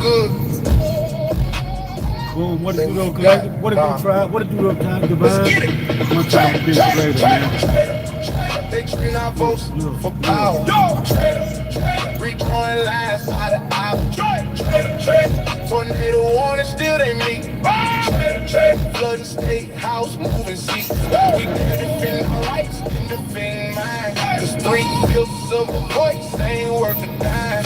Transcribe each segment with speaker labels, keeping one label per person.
Speaker 1: good.
Speaker 2: Boom, what it do though, collective? What it do, tribe? What it do though, time divine? One time a big greater, man.
Speaker 1: They train our votes for power. Recording lines out of hours. Tornado warning, still they meet. Flooding state house, moving seats. We can defend our rights and defend mine. Cause 3/5 of a voice ain't worth a dime.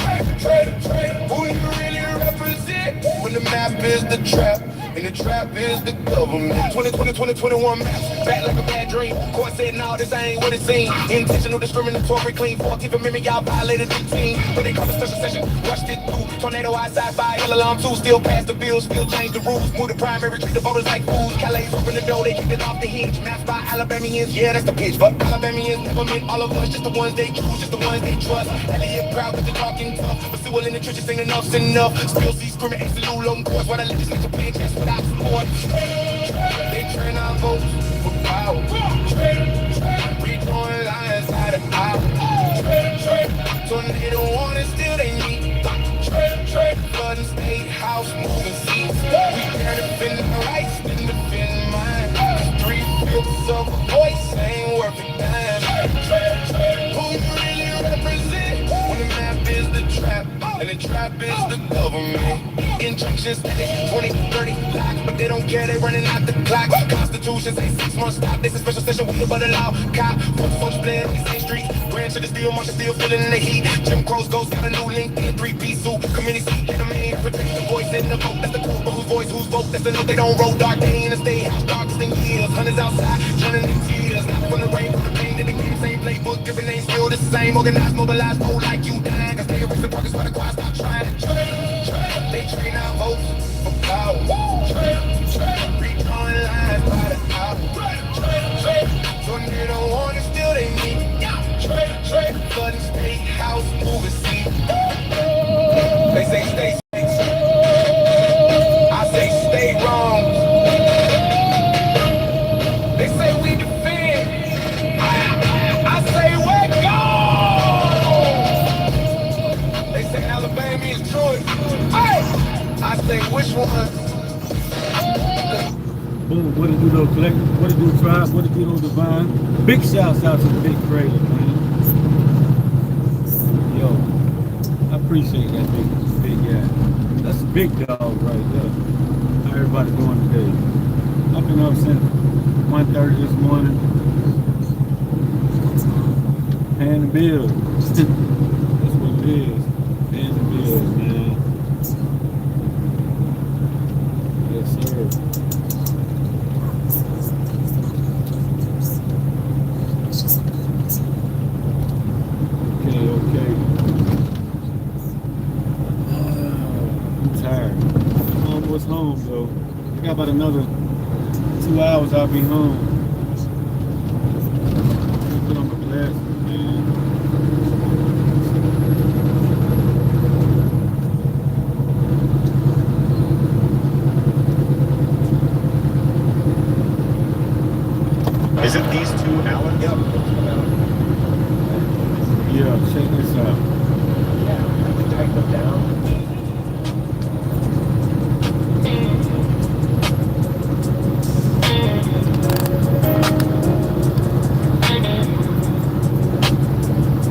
Speaker 1: Who you really represent when the map is the trap? And the trap is the government. 2020, 2021 maps, back like a bad dream. Court said, no, this ain't what it seems. Intentional discriminatory, clean 14th Amendment, y'all violated the team. But they call a special session, rushed it through. Tornado outside, fire alarm 2. Still pass the bill, still change the rules. Move the primary, treat the voters like fools. Calais open the door, they kicked it off the hinge. Maps by Alabamians, yeah, that's the pitch. But Alabamians never meant all of us, just the ones they choose, just the ones they trust. Elliot proud with the talking tough, but still in the trenches ain't enough's enough. Still see screaming, absolute long course, while the ladies make a pay chance without support. They train our votes for power. We throwing lions out of power. Tornado warning, still they meet. Flooding state house, moving seats. We can't defend our rights, then defend mine. 3/5 of a voice ain't worth a dime. Who you really represent when the map is the trap? And the trap is the government. Injunctions, 20, 30 blocks, but they don't care, they running out the clock. Constitution say 6 months stop, this is special session, we but allow cop. Folks playing on these same streets, grand to the steel, march still feeling the heat. Jim Crow's ghost got a new link, 3-piece suit, community seat, get them in, protect the voice in the vote, that's the group, but whose voice, whose vote, that's the note, they don't roll dark, they in the state house, darkest in years, hunters outside, drowning in tears, not from the rain, from the pain, in the game, same playbook, different names, still the same, organized, mobilized, hold like you dying, cause they erase the progress while the crowd stop trying. They train our votes for power. Recalling lies by the hour. Tornado warning, still they meet. Flooding state house, moving seat. They say stay safe. I say stay wrong. They say we defend. I say we're gone. They say Alabama is Troy. I say which one?
Speaker 2: Boom, what it do though, collective? What it do, tribe? What it do though, divine? Big shouts out to the big creator, man. Yo, I appreciate that big guy. That's a big dog right there. How everybody doing today? I've been up since 1:30 this morning. Paying the bills. That's what it is. Paying the bills, man. Yes, sir. Okay. I'm tired. I'm almost home, though. I got about another 2 hours, I'll be home. Put on my glasses, man.
Speaker 3: Is it these 2 Allens?
Speaker 1: Yep.
Speaker 2: Yeah, check this out.
Speaker 3: Yeah, I can tighten them down.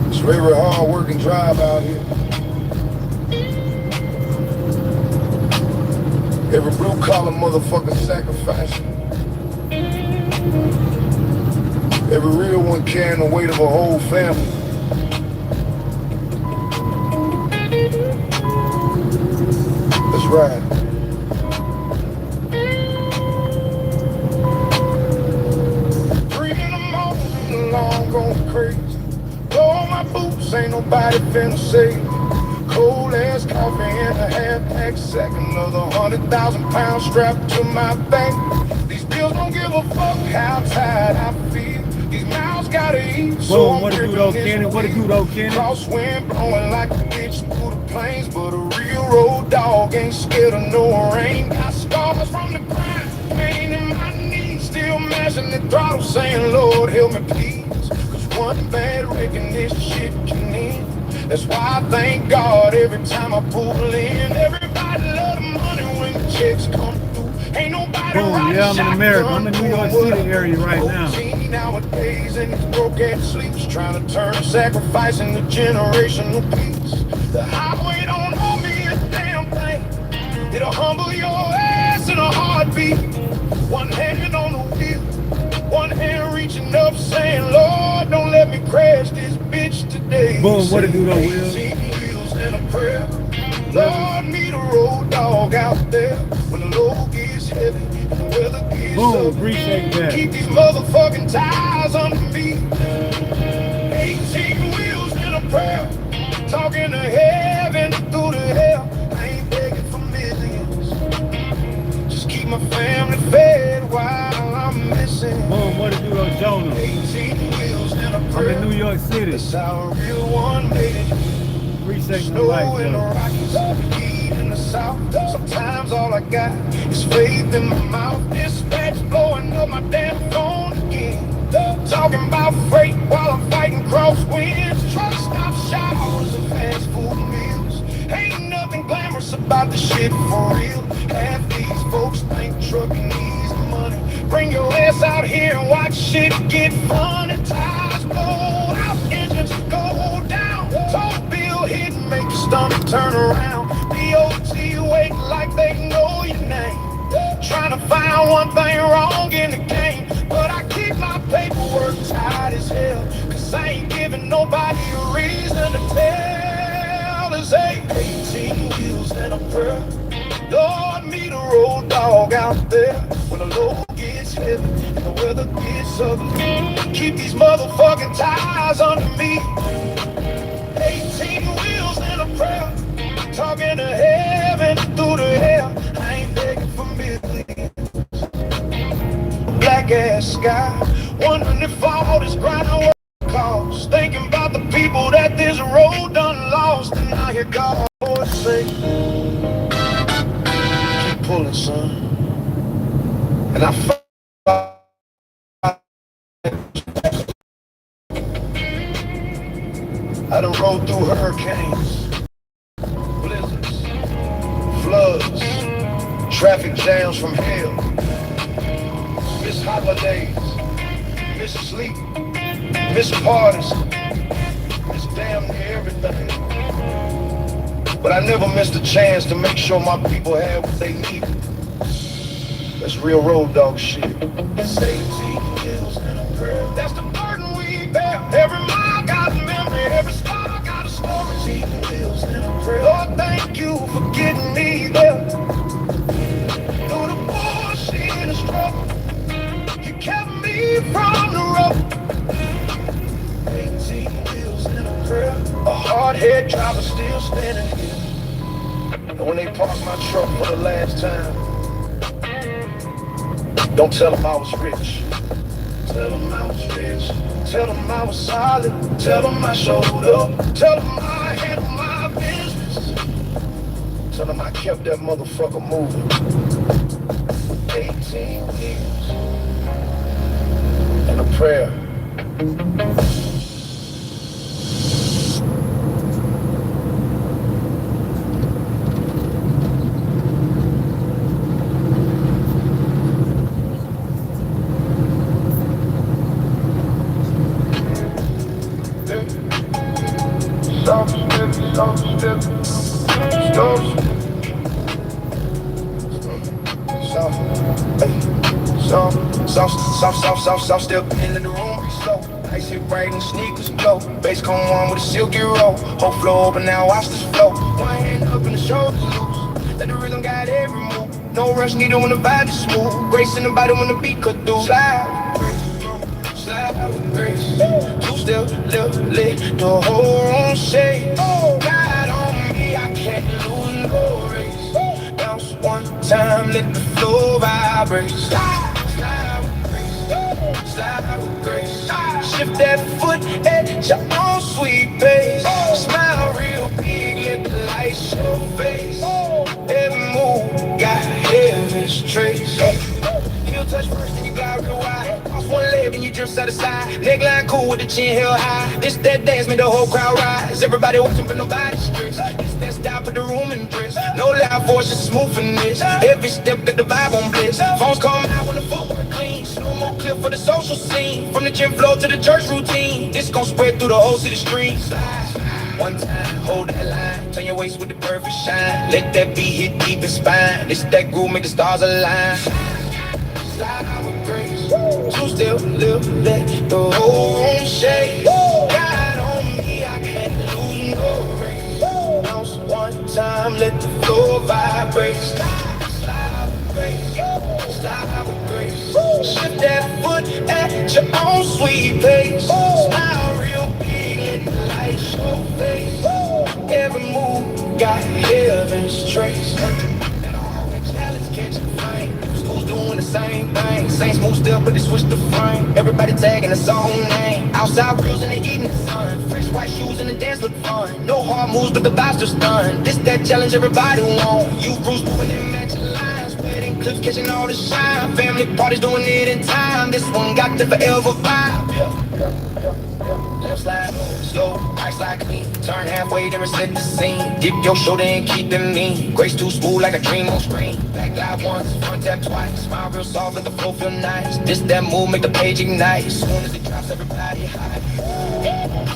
Speaker 1: It's very hard working drive out here. Every blue collar motherfucker sacrificing. Every real one carrying the weight of a whole family. That's right. 3 in the morning, long going crazy. Blow my boots, ain't nobody finna save me. Cold ass coffee and a half-pack sack. Another 100,000 pounds strapped to my back. These bills don't give a fuck how tired I feel. These mouths gotta eat, so
Speaker 2: Whoa,
Speaker 1: I'm
Speaker 2: what it do though, Kenny? What it do though, Kenny?
Speaker 1: Crosswind blowing like a bitch through the plains, but a real road dog ain't scared of no rain. Got scars from the grind, pain in my knees, still mashing the throttle, saying, Lord, help me please. Cause one bad wreck and this shit can end. That's why I thank God every time I pull in. Everybody
Speaker 2: Yeah, I'm in America. I'm in New York City area right now.
Speaker 1: Nowadays, and these broke ass sleeps trying to turn sacrifice into generational peace. The highway don't owe me a damn thing. It'll humble your ass in a heartbeat. One hand on the wheel, one hand reaching up, saying, Lord, don't let me crash this bitch today.
Speaker 2: Boom, what it do though, Will?
Speaker 1: 18 wheels and a prayer. Lord, need a road dog out there when the load gets heavy and the weather gets
Speaker 2: Boom,
Speaker 1: ugly.
Speaker 2: appreciate that.
Speaker 1: Keep these motherfucking tires under me. 18 wheels and a prayer. Talking to heaven through the hell. I ain't begging for millions. Just keep my family fed while I'm missing.
Speaker 2: Boom, what it do though, Jonah?
Speaker 1: 18 wheels and a
Speaker 2: I'm
Speaker 1: prayer.
Speaker 2: in New York City.
Speaker 1: That's how a real one made it.
Speaker 2: Appreciate the
Speaker 1: Snow
Speaker 2: life,
Speaker 1: in the
Speaker 2: though.
Speaker 1: Rockies, heat in the South. Sometimes all I got is faith in my mouth. Dispatch blowing up my damn phone again. Talking about freight while I'm fighting crosswinds. Trying to stop showers and fast food meals. Ain't nothing glamorous about the shit for real. Half these folks think trucking needs money. Bring your ass out here and watch shit get fun. And tires blow out, engines go down. Toll bill hit and make your stomach turn around. DOT wait like they know your name. Trying to find one thing wrong in the game. But I keep my paperwork tight as hell. Cause I ain't giving nobody a reason to tell. There's 18 wheels and a prayer. Lord, meet a road dog out there when the load gets heavy and the weather gets ugly. Keep these motherfucking tires under me. 18 wheels and a prayer. Talking to heaven through the hell. I ain't begging for millions. Black ass sky, wondering if all this grind work costs. Thinking about the people that this road done lost. And I hear God say, keep pulling, son. And I done rode through hurricanes, blizzards, floods, traffic jams from hell. Miss holidays, miss sleep, miss parties, miss damn near everything. But I never missed a chance to make sure my people had what they needed. That's real road dog shit. It's 18 hills and a prayer. That's the burden we bear. Every mile got a memory, every star got a story. 18 hills and a prayer. Lord, thank you for getting me there. Through the bullshit and the struggle, you kept me from the road. 18 wheels and a prayer. A hard-head driver still standing here. And when they park my truck for the last time, don't tell them I was rich. Tell them I was rich. Tell them I was solid. Tell them I showed up. Tell them I handled my business. Tell them I kept that motherfucker moving. 18 years and a prayer. Soft step into the room, slow. Ice hit bright and sneakers glow. Bass come on with a silky roll. Whole floor open now, watch this flow. One hand up and the shoulders loose. Let the rhythm guide every move. No rush needed when the vibe is smooth. Grace in the body when the beat cut through. Slide with grace. Two-step, left leg, the whole room shake. God on me, I can't lose no race. Bounce one time, let the floor vibrate. Slide with grace. Shift that foot at your own sweet pace. Smile real big, let the light show face. Every move got heaven's trace. Heel touch first, then you glide real wide. Cross one leg, then you jump side to side. Neckline cool with the chin held high. This that dance made the whole crowd rise. Everybody watching, but nobody stressed. This that style put the room in dress. No loud voice, just smooth finesse. Every step got the vibe on bliss. Phones call me out when social scene. From the gym floor to the church routine, this gon' spread through the whole city streets. One time, hold that line, turn your waist with the perfect shine. Let that beat hit deep in spine. This that groove, make the stars align. Slide out with grace, two step, let the whole room shake. God on me, I can't lose no race. Bounce one time, let the floor vibrate. Slide out with grace, slide out with grace. Shift that foot at your own sweet pace. Smile real big, let the light show face. Every move got heaven's trace. And all the challenge catching flame. Schools doing the same thing. Saints move still, but they switch the frame. Everybody tagging the own name. Outside grills in the evening sun. Fresh white shoes and the dance look fun. No hard moves, but the vibes still stun. This that challenge everybody want. You Bruce moving in matching lines. Wedding clips catching all the shine. Family parties doing it in time. This one got the forever vibe. Left slide, slow, right slide clean. Turn halfway, then reset the scene. Dip your shoulder and keep them mean. Grace too smooth like a dream on screen. Back glide once, front tap twice. Smile real soft, let the flow feel nice. This that move, make the page ignite. As soon as it drops, everybody high.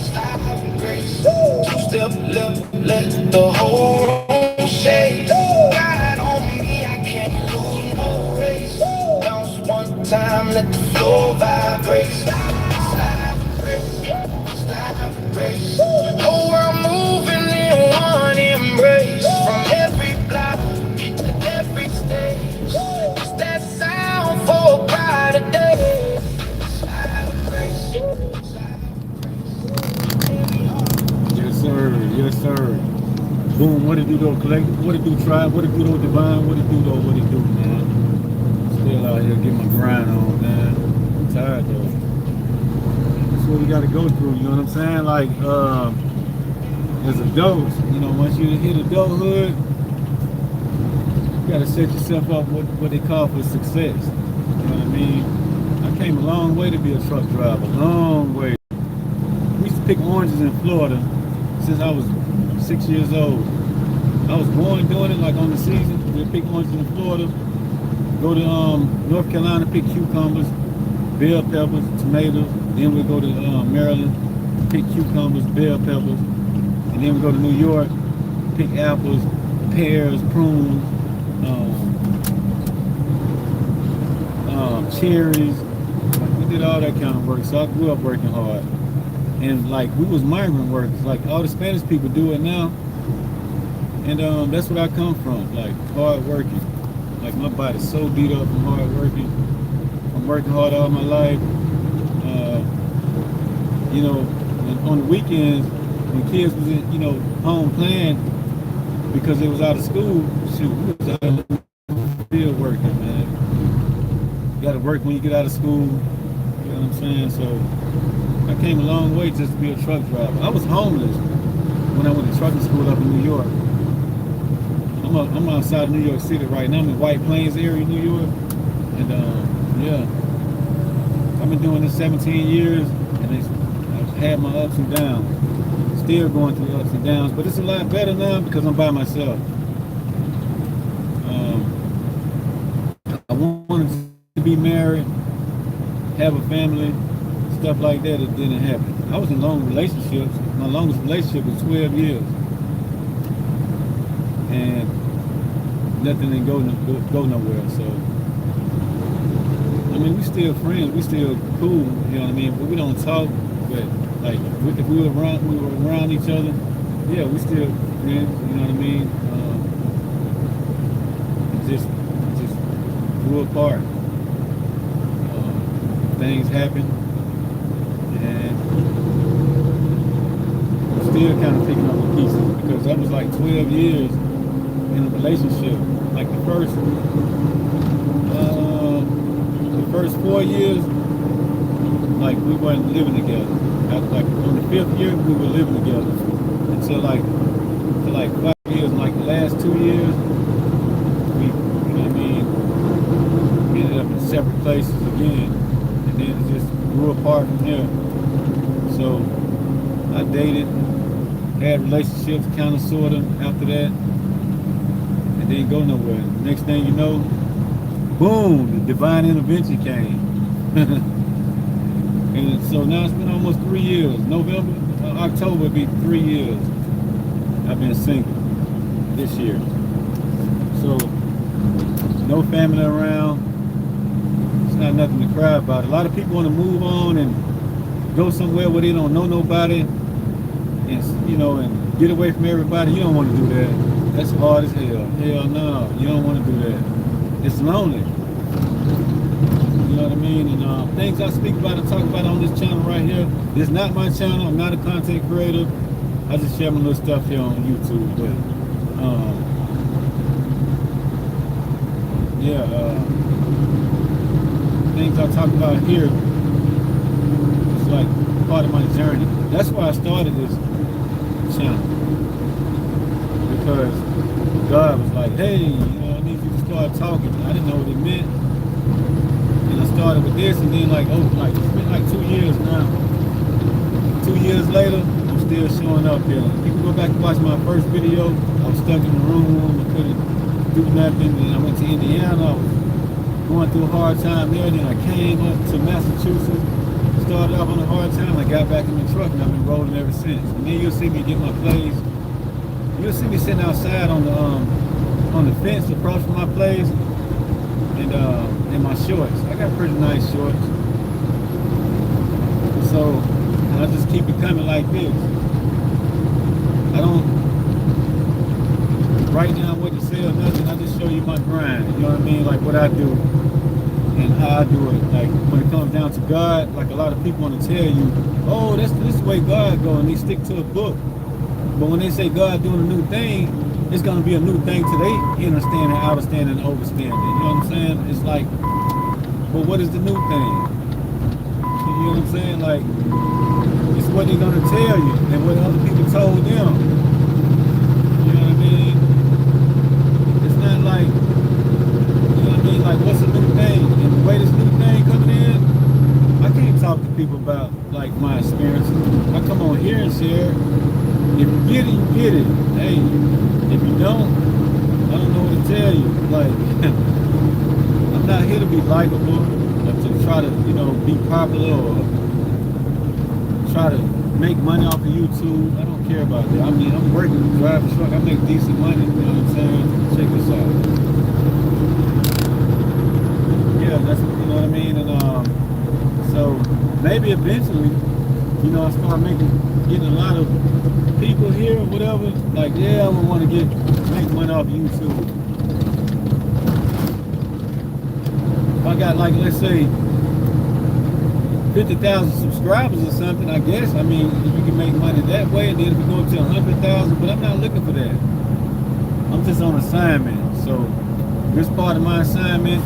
Speaker 1: Slide out with grace. Two step left, let the whole room shake. God on me, I can't lose no race. Bounce one time, let the floor vibrate. Whole world moving in one embrace. From every block to every stage. It's that sound for a brighter day.
Speaker 2: Yes, sir. Yes, sir. Boom. What it do, though, collect? What it do, tribe? What it do, though, divine? What it do, though? What it do, man? Still out here getting my grind on, man. I'm tired, though. That's what we got to go through, you know what I'm saying? Like, as adults, you know, once you hit adulthood, you got to set yourself up what they call for success. You know what I mean? I came a long way to be a truck driver, long way. We used to pick oranges in Florida since I was 6 years old. I was born doing it, like on the season. We'd pick oranges in Florida, go to North Carolina, pick cucumbers, bell peppers, tomatoes. Then we go to Maryland, pick cucumbers, bell peppers. And then we go to New York, pick apples, pears, prunes, cherries. We did all that kind of work. So I grew up working hard. And like, we was migrant workers. Like, all the Spanish people do it now. And that's what I come from, like, hard working. Like, my body's so beat up from hard working. I'm working hard all my life. You know, and on the weekends, when kids was in, you know, home playing because they was out of school, shoot, we was out of the field working, man. You gotta work when you get out of school, you know what I'm saying? So I came a long way just to be a truck driver. I was homeless when I went to trucking school up in New York. I'm outside of New York City right now. I'm in White Plains area, New York. And yeah, I've been doing this 17 years, and I've had my ups and downs. Still going through ups and downs, but it's a lot better now because I'm by myself. I wanted to be married, have a family, stuff like that. It didn't happen. I was in long relationships. My longest relationship was 12 years. And nothing didn't go nowhere. So, I mean, we still friends. We still cool. You know what I mean? But we don't talk. But like, if we were around each other, yeah, we still friends. You know what I mean? It just grew apart. Things happened, and I'm still kind of picking up the pieces because that was like 12 years in a relationship. Like the first 4 years, like we weren't living together. Like on the 5th year, we were living together until like 5 years. And like the last 2 years, we, you know what I mean, ended up in separate places again, and then it just grew apart from there. So I dated, had relationships, kind of, sort of, after that. It didn't go nowhere. Next thing you know, boom, the divine intervention came. And so now it's been almost 3 years. November, October will be 3 years. I've been single this year. So no family around. It's not nothing to cry about. A lot of people want to move on and go somewhere where they don't know nobody, and and get away from everybody. You don't want to do that. That's hard as hell. Hell no, you don't want to do that. It's lonely. You know what I mean? And things I speak about and talk about on this channel right here. This is not my channel. I'm not a content creator. I just share my little stuff here on YouTube. But things I talk about here, it's like part of my journey. That's why I started this channel, because God was like, hey, I need you to start talking. I didn't know what it meant, and I started with this, and then it's been like 2 years now. 2 years later, I'm still showing up here. You can go back and watch my first video. I was stuck in the room, I couldn't do nothing, and I went to Indiana. I was going through a hard time there, then I came up to Massachusetts, started off on a hard time. I got back in the truck, and I've been rolling ever since. And then you'll see me get my plays. You'll see me sitting outside on the fence across from my place, and in my shorts. I got pretty nice shorts. So I just keep it coming like this. I don't write down what to say or nothing. I just show you my grind. You know what I mean? Like what I do and how I do it. Like when it comes down to God, like a lot of people want to tell you, oh, this is the way God goes, and they stick to a book. But when they say God doing a new thing, it's gonna be a new thing to they understanding, understanding, and overstanding. You know what I'm saying? It's like, but what is the new thing? You know what I'm saying? Like, it's what they're gonna tell you and what other people told them. You know what I mean? It's not like, you know what I mean? Like, what's a new thing? And the way this new thing coming in, I can't talk to people about like my experiences. I come on here and share. If you get it, you get it. Hey, if you don't, I don't know what to tell you. Like, I'm not here to be likable or to try to, be popular or try to make money off of YouTube. I don't care about that. I mean, I'm working, driving a truck. I make decent money. You know what I'm saying? Check this out. Yeah, that's, you know what I mean? And so maybe eventually, I start getting a lot of people here or whatever. Like, yeah, I would want to make money off YouTube. If I got, like, let's say 50,000 subscribers or something, I guess. I mean, you can make money that way, and then if you go to 100,000, but I'm not looking for that. I'm just on assignment. So this part of my assignment,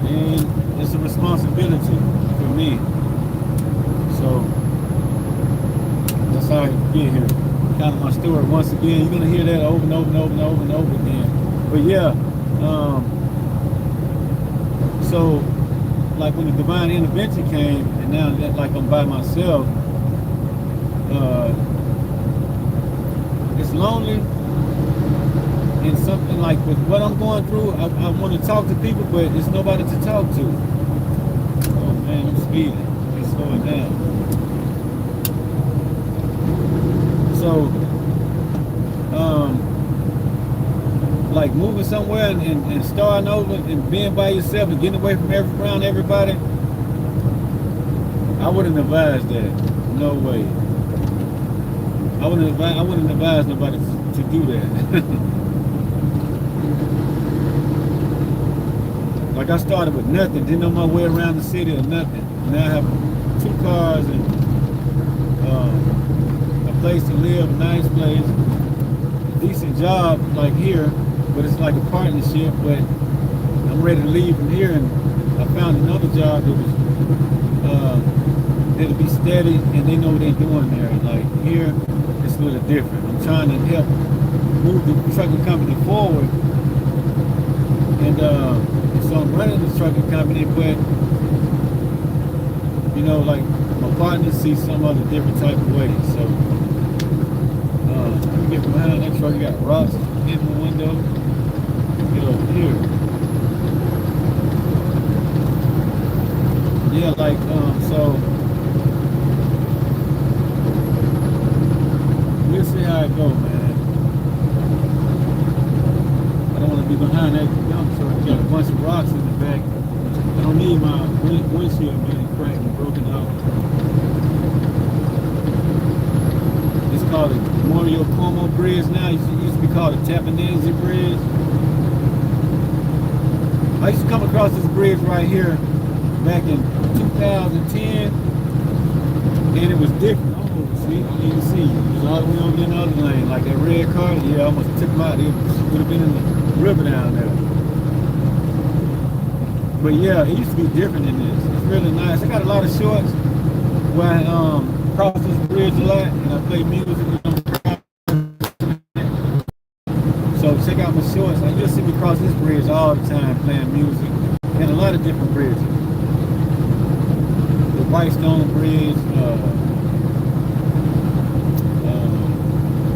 Speaker 2: and it's a responsibility for me. So that's how I get here. Kind of my story. Once again, you're gonna hear that over and over and over and over and over again. But yeah, so like when the divine intervention came, and now that like I'm by myself, it's lonely. And something like with what I'm going through, I want to talk to people, but there's nobody to talk to. Oh man, I'm speeding. It's slowing down. So, like moving somewhere and starting over and being by yourself and getting away from around everybody, I wouldn't advise that. No way. I wouldn't advise nobody to do that. Like I started with nothing, didn't know my way around the city or nothing. Now I have 2 cars and a place to live, a nice place, a decent job like here, but it's like a partnership. But I'm ready to leave from here, and I found another job that was that'll be steady, and they know what they're doing there. Like here, it's a little different. I'm trying to help move the trucking company forward, and so I'm running the trucking company, but like my partners see some other different type of way. So you get behind that truck, you got rocks in the window. Get over here. Yeah, like so be behind that dump truck. Got a bunch of rocks in the back. I don't need my windshield being cracked and broken out. It's called the Memorial Como Bridge now. It used to be called the Tapanese Bridge. I used to come across this bridge right here back in 2010, and it was different. Oh, see, you can see. It was all the way over in the other lane, like that red car. Yeah, I almost took him out. It would have been in the river down there. But yeah, it used to be different than this. It's really nice. I got a lot of shorts where I cross this bridge a lot, and I play music. So check out my shorts. You'll see me cross this bridge all the time playing music, and a lot of different bridges. The Whitestone Bridge,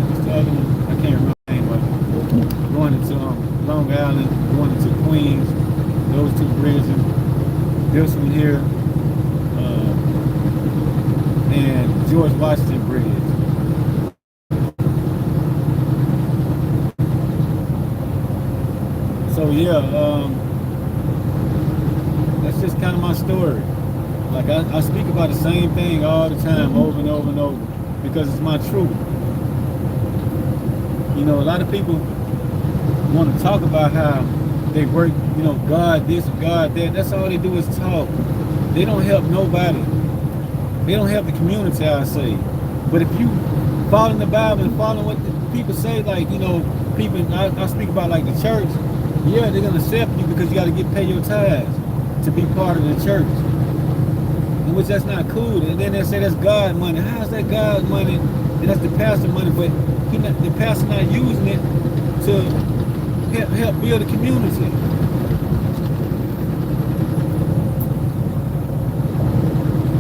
Speaker 2: what's the other one? I can't remember the name of it. Going into Long Island, going into Queens, those two bridges. This one here, and George Washington Bridge. So yeah, that's just kind of my story. Like I speak about the same thing all the time, over and over and over, because it's my truth. You know, a lot of people want to talk about how they work, you know, God this and God that. That's all they do is talk. They don't help nobody. They don't help the community, I say. But if you follow the Bible and follow what the people say, like, you know, people, I speak about like the church, yeah, they're going to accept you because you got to pay your tithes to be part of the church. And which that's not cool. And then they say that's God money. How's that God money? And that's the pastor money, but the pastor not using it to help build a community.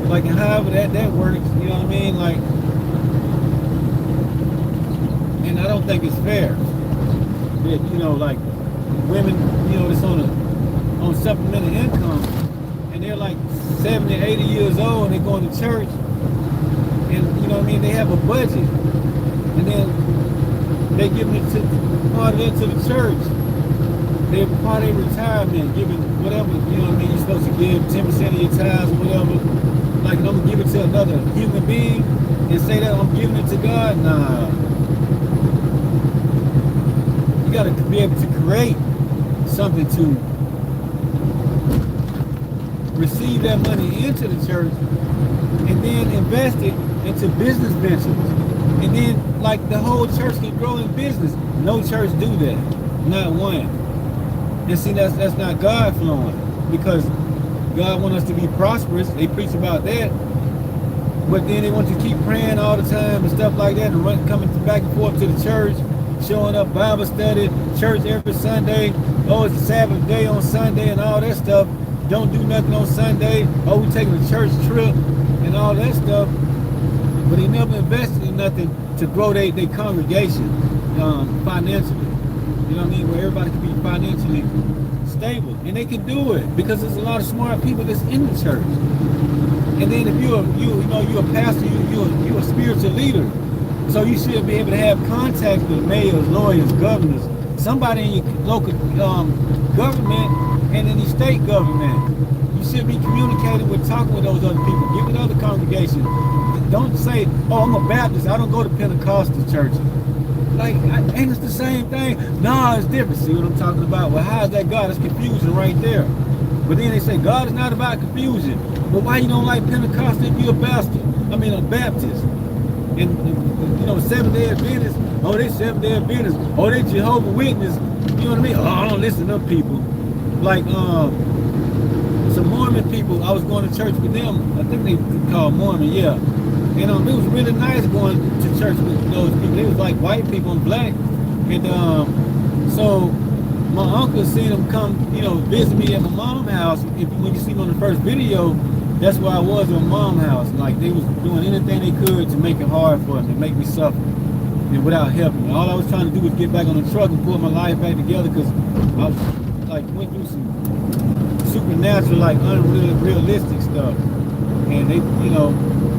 Speaker 2: Like, and however that works, you know what I mean? Like, and I don't think it's fair that, you know, like women, you know, that's on supplemental income, and they're like 70, 80 years old, and they're going to church, and you know what I mean? They have a budget, and then they give it to part of it to the church. They're part of their retirement, giving whatever, you know what I mean? You're supposed to give 10% of your tithes or whatever. Like, I'm gonna give it to another human being and say that I'm giving it to God? Nah. You gotta be able to create something to receive that money into the church and then invest it into business ventures. And then, like, the whole church can grow in business. No church do that. Not one. And see, that's not God flowing, because God wants us to be prosperous. They preach about that, but then they want you to keep praying all the time and stuff like that, and coming back and forth to the church, showing up Bible study, church every Sunday. Oh, it's the Sabbath day on Sunday and all that stuff. Don't do nothing on Sunday. Oh, we're taking a church trip and all that stuff. But they never invested in nothing to grow their congregation financially. You know what I mean? Where everybody can be financially stable, and they can do it because there's a lot of smart people that's in the church. And then if you're a pastor, you're a spiritual leader, so you should be able to have contact with mayors, lawyers, governors, somebody in your local government and in the state government. You should be communicating with, talking with those other people, get with other congregations. Don't say, oh, I'm a Baptist, I don't go to Pentecostal churches. Like, ain't it the same thing? No, it's different. See what I'm talking about? Well, how is that God? It's confusion right there. But then they say God is not about confusion. But why you don't like Pentecostal if you're a bastard? I mean, a Baptist. And you know, Seventh-day Adventists, oh, they Seventh-day Adventists. Oh, they Jehovah's Witness. You know what I mean? Oh, I don't listen to them people. Like, some Mormon people, I was going to church with them. I think they call Mormon, yeah. And it was really nice going to church with those people. It was like white people and black. And so my uncle seen them come, you know, visit me at my mom's house. When you see me on the first video, that's where I was at my mom's house. Like, they was doing anything they could to make it hard for me, to make me suffer, and without helping me. All I was trying to do was get back on the truck and pull my life back together, because I was, like, went through some supernatural, like, unrealistic stuff. And they, you know,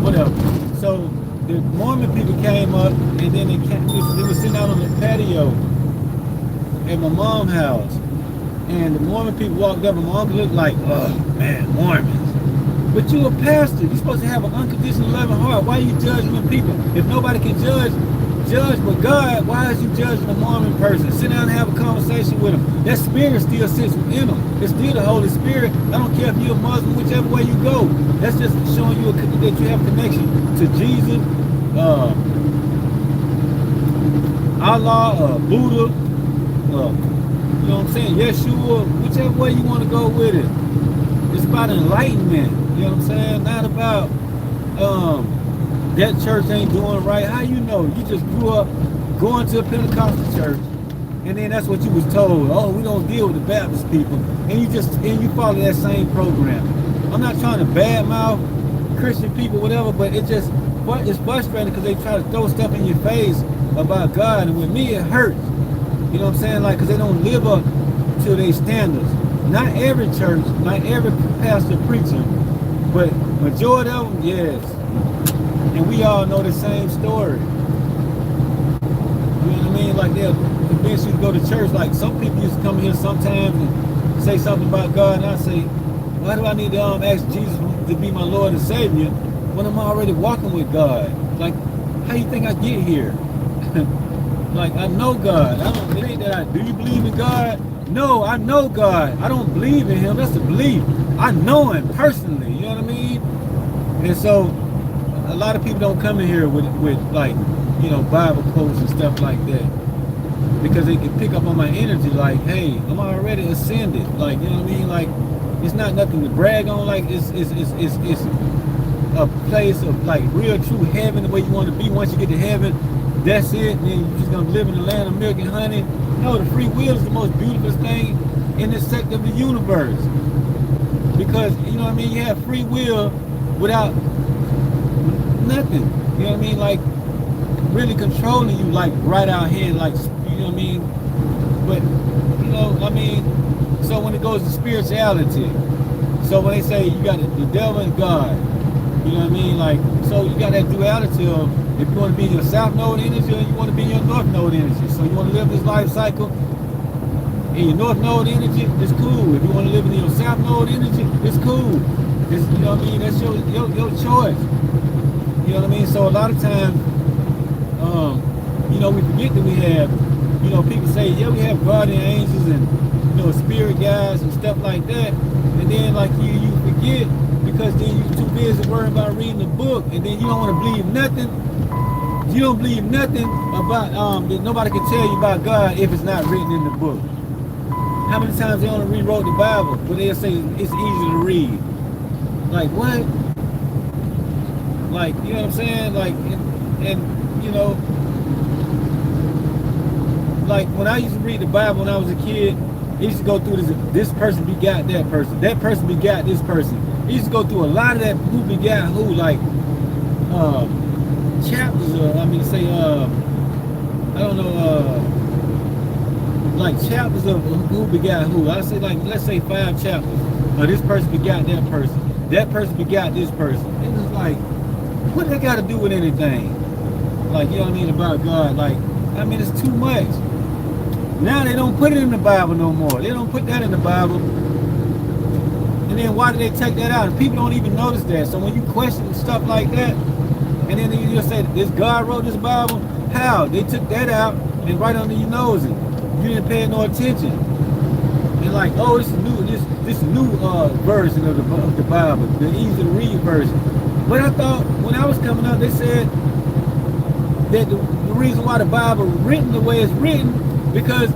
Speaker 2: whatever. So the Mormon people came up, and then they were sitting out on the patio, at my mom's house, and the Mormon people walked up, and my uncle looked like, oh man, Mormons. But you a pastor. You're supposed to have an unconditional loving heart. Why are you judging the people? If nobody can judge but God, why is you judging a Mormon person? Sit down and have a conversation with them. That spirit still sits within them. It's still the Holy Spirit. I don't care if you're a Muslim, whichever way you go. That's just showing you that you have connection to Jesus, Allah, Buddha, you know what I'm saying, Yeshua, whichever way you want to go with it. It's about enlightenment, you know what I'm saying? Not about that church ain't doing right. How you know? You just grew up going to a Pentecostal church, and then that's what you was told. Oh, we don't deal with the Baptist people, and you follow that same program. I'm not trying to badmouth Christian people, whatever, but it's frustrating because they try to throw stuff in your face about God, and with me it hurts. You know what I'm saying? Like, because they don't live up to their standards. Not every church, not every pastor preacher, but majority of them, yes. And we all know the same story. You know what I mean? Like, they'll convince you to go to church. Like, some people used to come here sometimes and say something about God, and I say, why do I need to ask Jesus to be my Lord and Savior when I'm already walking with God? Like, how you think I get here? Like, I know God. It ain't that do you believe in God? No, I know God. I don't believe in him. That's a belief. I know him personally. You know what I mean? And so a lot of people don't come in here with like, you know, Bible quotes and stuff like that, because they can pick up on my energy. Like, hey, I'm already ascended. Like, you know what I mean? Like, it's not nothing to brag on. Like, it's a place of like real true heaven, the way you want to be. Once you get to heaven, that's it. And then you're just gonna live in the land of milk and honey. No, the free will is the most beautiful thing in this sector of the universe. Because, you know what I mean, you have free will without nothing. You know what I mean? Like, really controlling you, like right out here, like, you know what I mean? But, you know, I mean, so when it goes to spirituality, so when they say you got the devil and God, you know what I mean? Like, so you got that duality of, if you want to be in your south node energy or you want to be in your north node energy. So you want to live this life cycle in your north node energy, it's cool. If you want to live in your south node energy, it's cool. It's, you know what I mean? That's your choice. You know what I mean? So a lot of times, you know, we forget that we have, you know, people say, yeah, we have guardian angels and, you know, spirit guides and stuff like that. And then, like, you forget, because then you're too busy worrying about reading the book, and then you don't want to believe nothing. You don't believe nothing about, that nobody can tell you about God if it's not written in the book. How many times they only rewrote the Bible, but they'll say it's easy to read? Like, what? Like, you know what I'm saying? Like, and you know, like when I used to read the Bible when I was a kid, it used to go through this person begot that person begot this person. It used to go through a lot of that who begot who, like chapters of, I mean, say, I don't know, like chapters of who begot who. I say, like, let's say 5 chapters. This person begot that person begot this person. It was like, what they got to do with anything? Like, you know what I mean, about God? Like, I mean, it's too much. Now they don't put it in the Bible no more. They don't put that in the Bible. And then why do they take that out? And people don't even notice that. So when you question stuff like that, and then you just say, this God wrote this Bible? How? They took that out and right under your nose. And you didn't pay no attention. And like, oh, this is new version of the Bible, the easy to read version. But I thought when I was coming up, they said that the reason why the Bible is written the way it's written, because,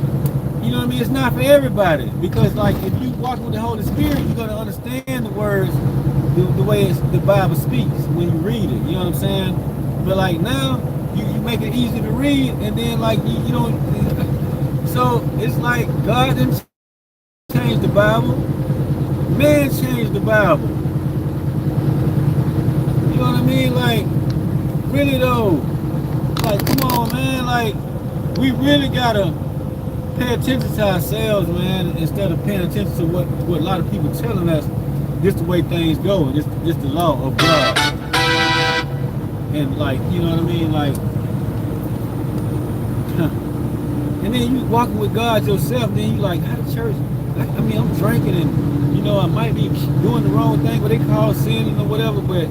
Speaker 2: you know what I mean, it's not for everybody. Because, like, if you walk with the Holy Spirit, you're going to understand the words the way the Bible speaks when you read it. You know what I'm saying? But, like, now, you make it easy to read, and then, like, you don't. So, it's like God didn't change the Bible. Man changed the Bible. You know what I mean? Like, really, though. Like, come on, man. Like, we really got to pay attention to ourselves, man, instead of paying attention to what a lot of people telling us. This the way things go, and this the law of God. And, like, you know what I mean? Like, And then you walking with God yourself, and then you like, how the church, I mean, I'm drinking and, you know, I might be doing the wrong thing, what they call sinning or whatever, but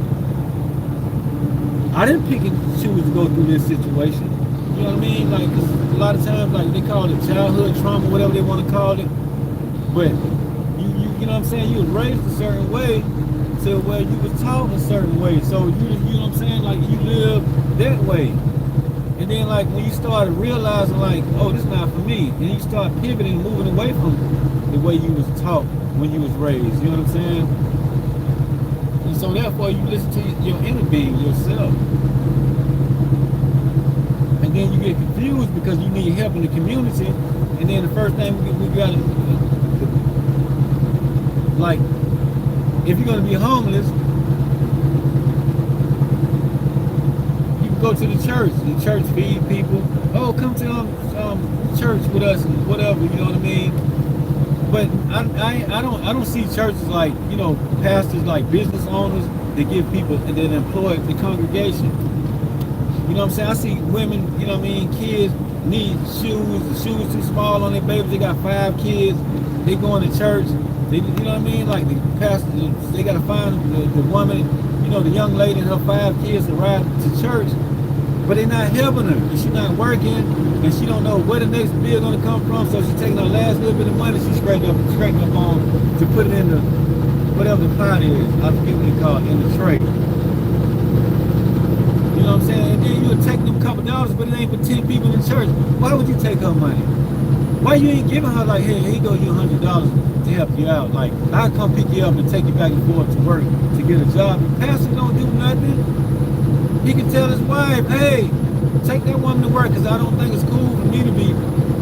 Speaker 2: I didn't pick and choose to go through this situation. You know what I mean? Like, 'cause a lot of times, like, they call it childhood trauma, whatever they want to call it. But you know what I'm saying? You was raised a certain way, to where you was taught a certain way. So you know what I'm saying? Like, you live that way. And then, like, when you started realizing, like, oh, this is not for me, and you start pivoting, moving away from the way you was taught when you was raised. You know what I'm saying? And so therefore, you listen to your inner being, yourself. And then you get confused because you need help in the community. And then the first thing we got to, like, if you're going to be homeless, you can go to the church. The church feed people. Oh, come to church with us, whatever. You know what I mean? But I don't see churches like, you know, pastors like business owners that give people and then employ the congregation. You know what I'm saying? I see women, you know what I mean, kids need shoes, the shoes too small on their babies, they got 5 kids, they going to church, they, you know what I mean? Like the pastor, they got to find the woman, you know, the young lady and her 5 kids to ride to church, but they're not helping her, and she's not working, and she don't know where the next bill gonna come from, so she's taking her last little bit of money she scraped up on to put it in the, whatever the pot is, I forget what they call it, in the tray. You know what I'm saying? And then you'll take them couple dollars, but it ain't for 10 people in church. Why would you take her money? Why you ain't giving her like, hey, here you go, you $100 to help you out. Like, I'll come pick you up and take you back and forth to work to get a job. The pastor don't do nothing. He can tell his wife, hey, take that woman to work, because I don't think it's cool for me to be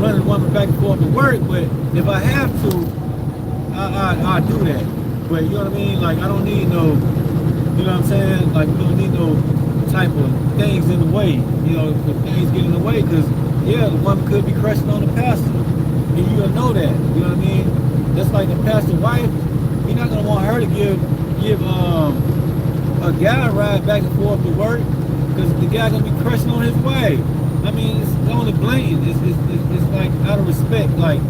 Speaker 2: running the woman back and forth to work, but if I have to, I'll do that. But you know what I mean? Like, I don't need no, you know what I'm saying? Like, we don't need no type of things in the way, you know, if things get in the way, because yeah, the woman could be crushing on the pastor, and you don't know that, you know what I mean? That's like the pastor's wife, you're not gonna want her to give a guy a ride back and forth to work, because the guy gonna be crushing on his wife. I mean, it's only blatant. It's like out of respect, like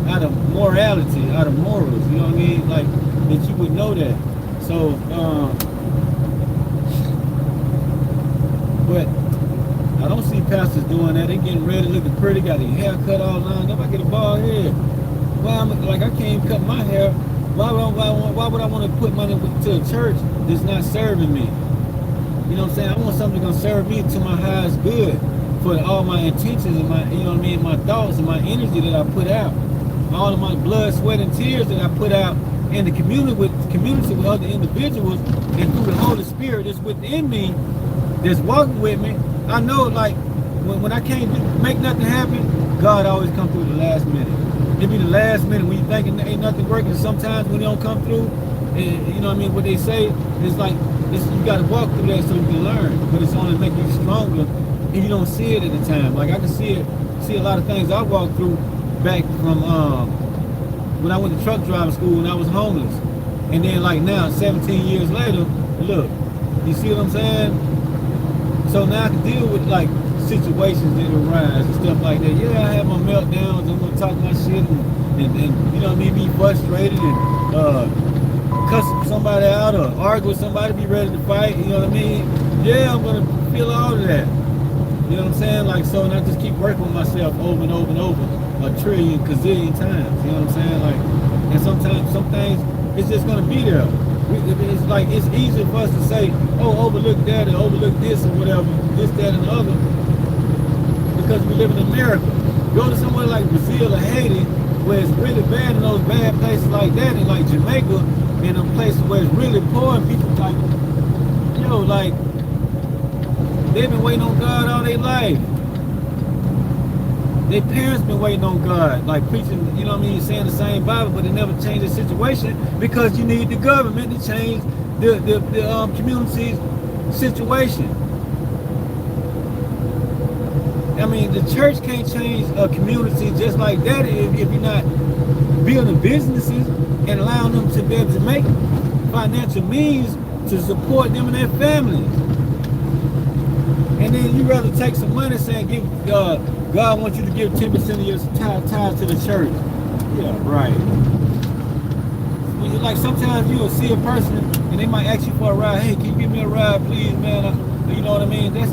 Speaker 2: out of morality, out of morals, you know what I mean? Like, that you would know that. So, but I don't see pastors doing that. They getting ready, looking pretty, got their hair cut all lined up. I get a bald head. Well, like, I can't cut my hair. Why would I want to put money to a church that's not serving me? You know what I'm saying? I want something that's going to serve me to my highest good, for all my intentions and my, you know what I mean, my thoughts and my energy that I put out. All of my blood, sweat, and tears that I put out in the community with other individuals, and through the Holy Spirit that's within me, that's walking with me. I know, like, when I can't make nothing happen, God always come through the last minute. It be the last minute when you thinking ain't nothing working. Sometimes when they don't come through, and, you know what I mean, what they say, it's like, you got to walk through that so you can learn. But it's only making you stronger, and you don't see it at the time. Like, I can see a lot of things I walked through back from when I went to truck driving school and I was homeless. And then, like, now, 17 years later, look, you see what I'm saying? So now I can deal with, like, situations that arise and stuff like that. Yeah, I have my meltdowns, I'm gonna talk my shit and you know what I mean, be frustrated and cuss somebody out or argue with somebody, be ready to fight, you know what I mean? Yeah, I'm gonna feel all of that. You know what I'm saying? Like, so, and I just keep working with myself over and over and over a trillion, gazillion times, you know what I'm saying? Like, and sometimes, some things, it's just gonna be there. It's like, it's easy for us to say, oh, overlook that or overlook this or whatever, this, that, and the other, because we live in America. Go to somewhere like Brazil or Haiti, where it's really bad, in those bad places like that, and like Jamaica, in a places where it's really poor, and people like, yo, like, they've been waiting on God all their life. Their parents been waiting on God, like preaching, you know what I mean, saying the same Bible, but they never changed the situation, because you need the government to change the community's situation. I mean, the church can't change a community just like that if you're not building businesses and allowing them to be able to make financial means to support them and their families. And then you rather take some money saying give God wants you to give 10% of your tithes to the church. Yeah, right. Like sometimes you'll see a person and they might ask you for a ride. Hey, can you give me a ride, please, man? You know what I mean? That's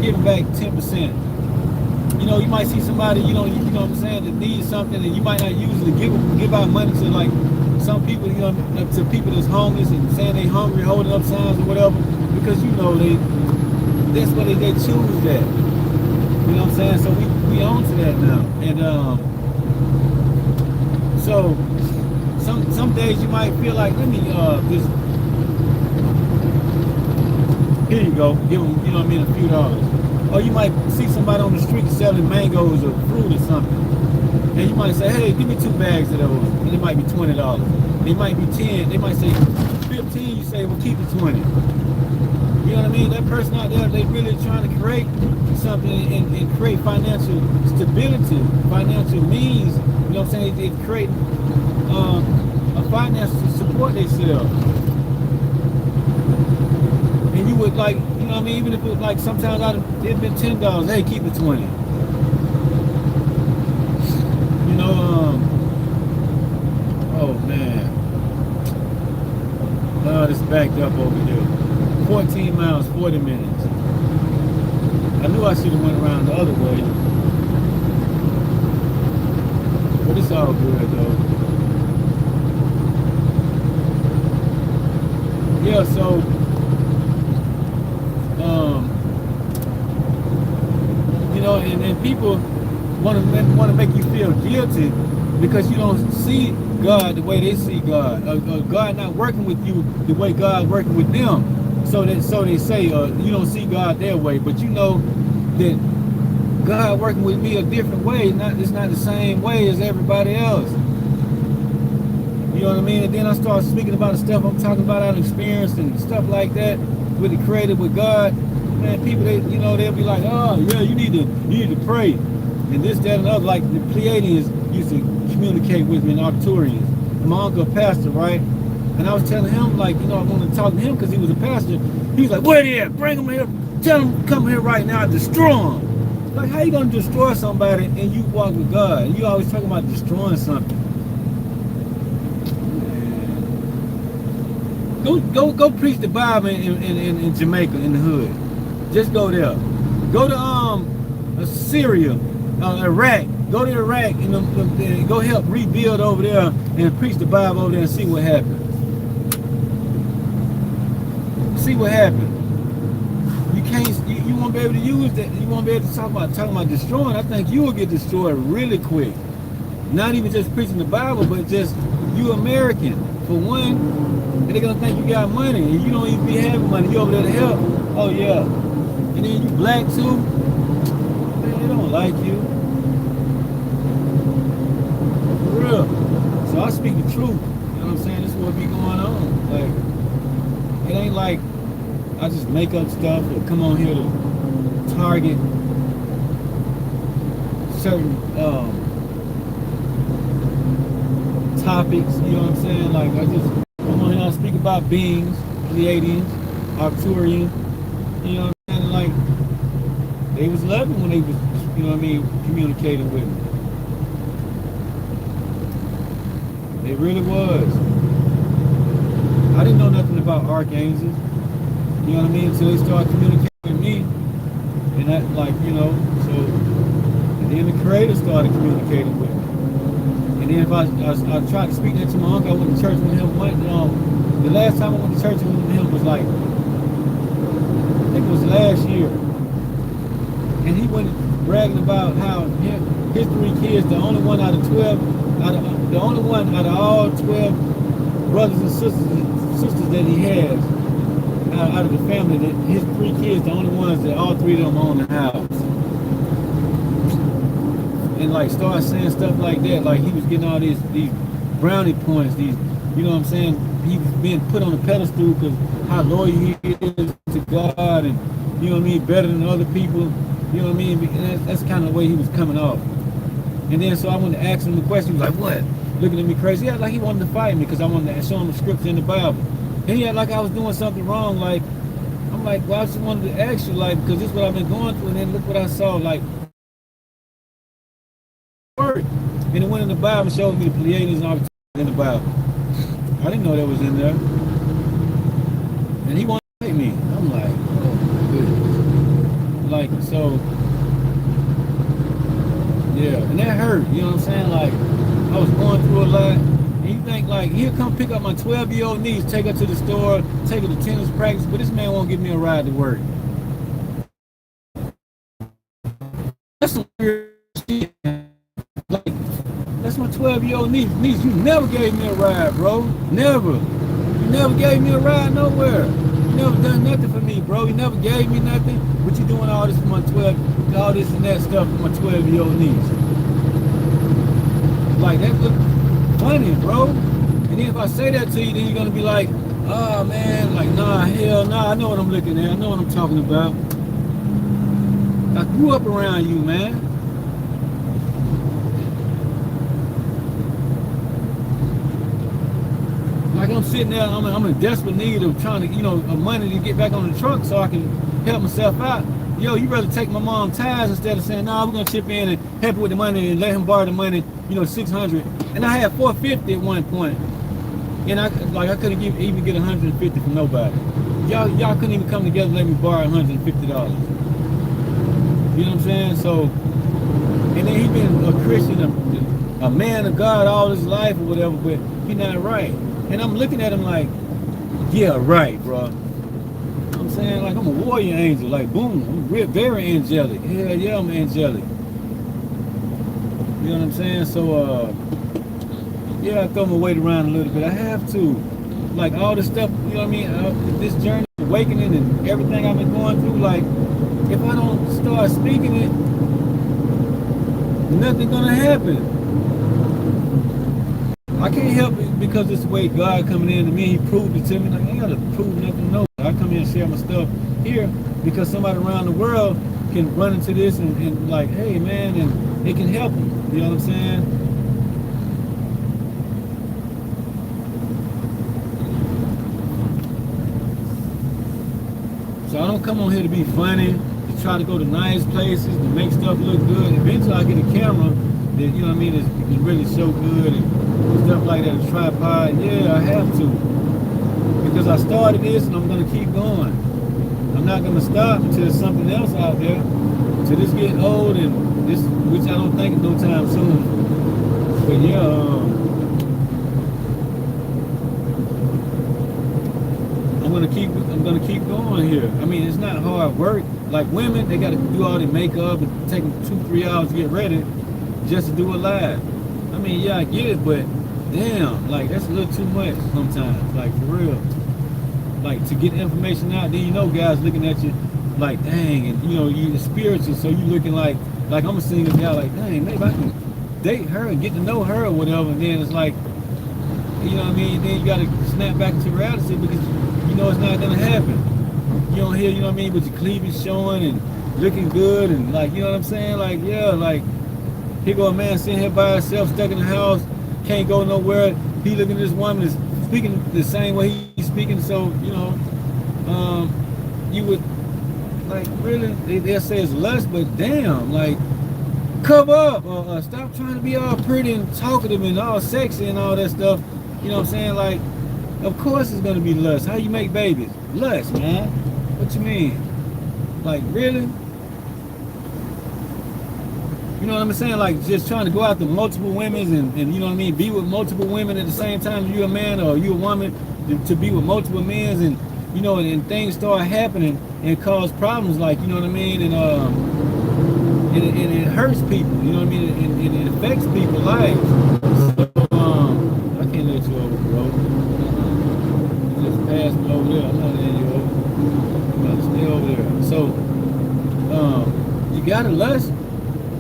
Speaker 2: giving back 10%. You know, you might see somebody, you know what I'm saying, that needs something, and you might not usually give out money to like some people, you know, to people that's homeless and saying they hungry, holding up signs or whatever, because you know that's what they choose that. You know what I'm saying? So we on to that now, and so some days you might feel like, let me just here you go, give them, you know what I mean, a few dollars. Or you might see somebody on the street selling mangoes or fruit or something. And you might say, hey, give me 2 bags of those. And it might be $20. It might be 10. They might say 15. You say, well, keep it 20. You know what I mean? That person out there, they really trying to create something and create financial stability, financial means. You know what I'm saying? They create a finance to support themselves. And you would like, you know what I mean, even if it was like sometimes it'd been $10, hey, keep it 20. You know, oh man. Oh, it's backed up over here. 14 miles, 40 minutes. I knew I should have went around the other way. But it's all good though. Yeah, so you know, and people want to make you feel guilty because you don't see God the way they see God, or God not working with you the way God working with them. So they say you don't see God their way, but you know that God working with me a different way. It's not the same way as everybody else. You know what I mean? And then I start speaking about the stuff I'm talking about out of experience and stuff like that with the Creator, with God. Man, people, they'll be like, oh yeah, you need to pray, and this, that, and other. Like the Pleadians used to communicate with me in Arcturians. My uncle, a pastor, right? And I was telling him, like, I wanted to talk to him because he was a pastor. He's like, where they at? Bring them here. Tell them come here right now. Destroy them. Like, how you gonna destroy somebody and you walk with God? And you always talking about destroying something. Go preach the Bible in Jamaica, in the hood. Just go there. Go to Syria, Iraq. Go to Iraq and go help rebuild over there and preach the Bible over there and see what happens. See what happens. You won't be able to use that. You won't be able to talk about destroying. I think you will get destroyed really quick. Not even just preaching the Bible, but just you American. For one, they're gonna think you got money and you don't even be having money. You over there to help. Oh yeah. And then you black too. Man, they don't like you. For real. So I speak the truth. You know what I'm saying? This is what be going on. Like, it ain't like I just make up stuff or come on here to target certain topics, you know what I'm saying? Like, I'm on here to speak about beings, Pleiadians, Arcturian, you know what I'm saying? Like, they was loving when they was, you know what I mean, communicating with me. They really was. I didn't know nothing about archangels, you know what I mean? Until they started communicating with me. And that, like, so, and then the Creator started communicating with me. And then if I tried to speak that to my uncle, I went to church with him. The last time I went to church with him was like, I think it was last year. And he went bragging about how his 3 kids, the only one out of all 12 brothers and sisters that he has out of the family, that his 3 kids, the only ones that all 3 of them own the house. And like start saying stuff like that, like he was getting all these brownie points, these, you know what I'm saying? He was being put on a pedestal because how loyal he is to God, and you know what I mean, better than other people, you know what I mean? And that's kind of the way he was coming off. And then so I wanted to ask him the question. He was like, "What?" Looking at me crazy. Yeah, like he wanted to fight me because I wanted to show him the scripture in the Bible. And he had like I was doing something wrong. Like I'm like, well, I just wanted to ask you, like, because this is what I've been going through, and then look what I saw, like. And it went in the Bible and showed me the Pleiadians and all the in the Bible. I didn't know that was in there. And he wanted to take me. I'm like, oh my goodness. Like, so, yeah, and that hurt, you know what I'm saying? Like, I was going through a lot. And you think, like, he'll come pick up my 12-year-old niece, take her to the store, take her to tennis practice, but this man won't give me a ride to work. That's some weird shit. Like, that's my 12-year-old niece. Niece, you never gave me a ride, bro. Never. You never gave me a ride nowhere. You never done nothing for me, bro. You never gave me nothing. But you doing all this for my 12, all this and that stuff for my 12-year-old niece. Like, that look funny, bro. And then if I say that to you, then you're gonna be like, oh man, like, nah, hell nah, I know what I'm looking at. I know what I'm talking about. I grew up around you, man. Like, I'm sitting there, I'm in desperate need of trying to, of money to get back on the truck so I can help myself out. Yo, you rather take my mom ties instead of saying, nah, we're gonna chip in and help her with the money and let him borrow the money, $600. And I had $450 at one point. And I couldn't even get $150 from nobody. Y'all couldn't even come together and let me borrow $150. You know what I'm saying? So, and then he been a Christian, a man of God all his life or whatever, but he not right. And I'm looking at him like, yeah, right, bro. I'm saying, like, I'm a warrior angel. Like, boom, I'm very angelic. Hell yeah, I'm angelic. You know what I'm saying? So, yeah, I throw my weight around a little bit. I have to. Like, all this stuff, you know what I mean? This journey, awakening and everything I've been going through, like, if I don't start speaking it, nothing's gonna happen. I can't help it because it's the way God coming in to me. He proved it to me. Like, I ain't gotta prove nothing. No, I come here and share my stuff here because somebody around the world can run into this and like, hey man, and it can help them. You know what I'm saying? So I don't come on here to be funny, to try to go to nice places, to make stuff look good. Eventually I get a camera that, you know what I mean, is really so good and stuff like that, a tripod. Yeah, I have to. Because I started this and I'm gonna keep going. I'm not gonna stop until there's something else out there. Until this get old and this, which I don't think is no time soon. But yeah, I'm gonna keep going here. I mean, it's not hard work. Like women, they gotta do all their makeup and take them 2-3 hours to get ready just to do a live. I mean, yeah, I get it, but damn, like that's a little too much sometimes. Like for real. Like to get information out, then guys looking at you like, dang, and you're spiritual, so you looking like I'm a single guy, like, dang, maybe I can date her and get to know her or whatever. And then it's like, you know what I mean? Then you gotta snap back into reality because it's not gonna happen. You don't hear, you know what I mean, with your cleavage showing and looking good and like, you know what I'm saying? Like, yeah, like here go a man sitting here by himself, stuck in the house, can't go nowhere. He looking at this woman is speaking the same way he's speaking, so you would like really they'll say it's lust, but damn, like cover up or stop trying to be all pretty and talkative and all sexy and all that stuff. You know what I'm saying? Like, of course it's gonna be lust. How you make babies? Lust, man. What you mean? Like, really? You know what I'm saying? Like, just trying to go after multiple women and you know what I mean, be with multiple women at the same time you're a man or you're a woman to be with multiple men and and things start happening and cause problems, like, you know what I mean, and it hurts people, you know what I mean, and it affects people's lives. So, I can't let you over, bro. Just pass me over there. I'm not letting you over. I'm about to stay over there. So, you gotta lust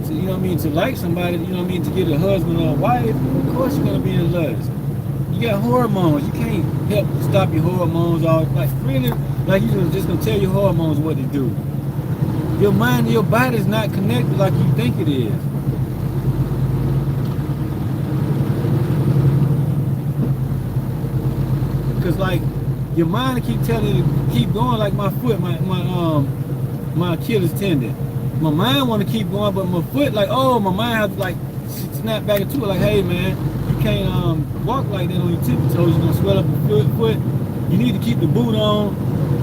Speaker 2: to, you know what I mean, to like somebody, you know what I mean, to get a husband or a wife. Of course you're gonna be in lust. You got hormones. You can't help stop your hormones all, like, really, like you just gonna tell your hormones what to do. Your mind and your body is not connected like you think it is. Cause like your mind keep telling you to keep going, like my foot, my Achilles tendon. My mind want to keep going, but my foot, like, oh, my mind has to like snap back into it like, hey man, you can't walk like that on your tippy toes. You're gonna swell up your foot. You need to keep the boot on.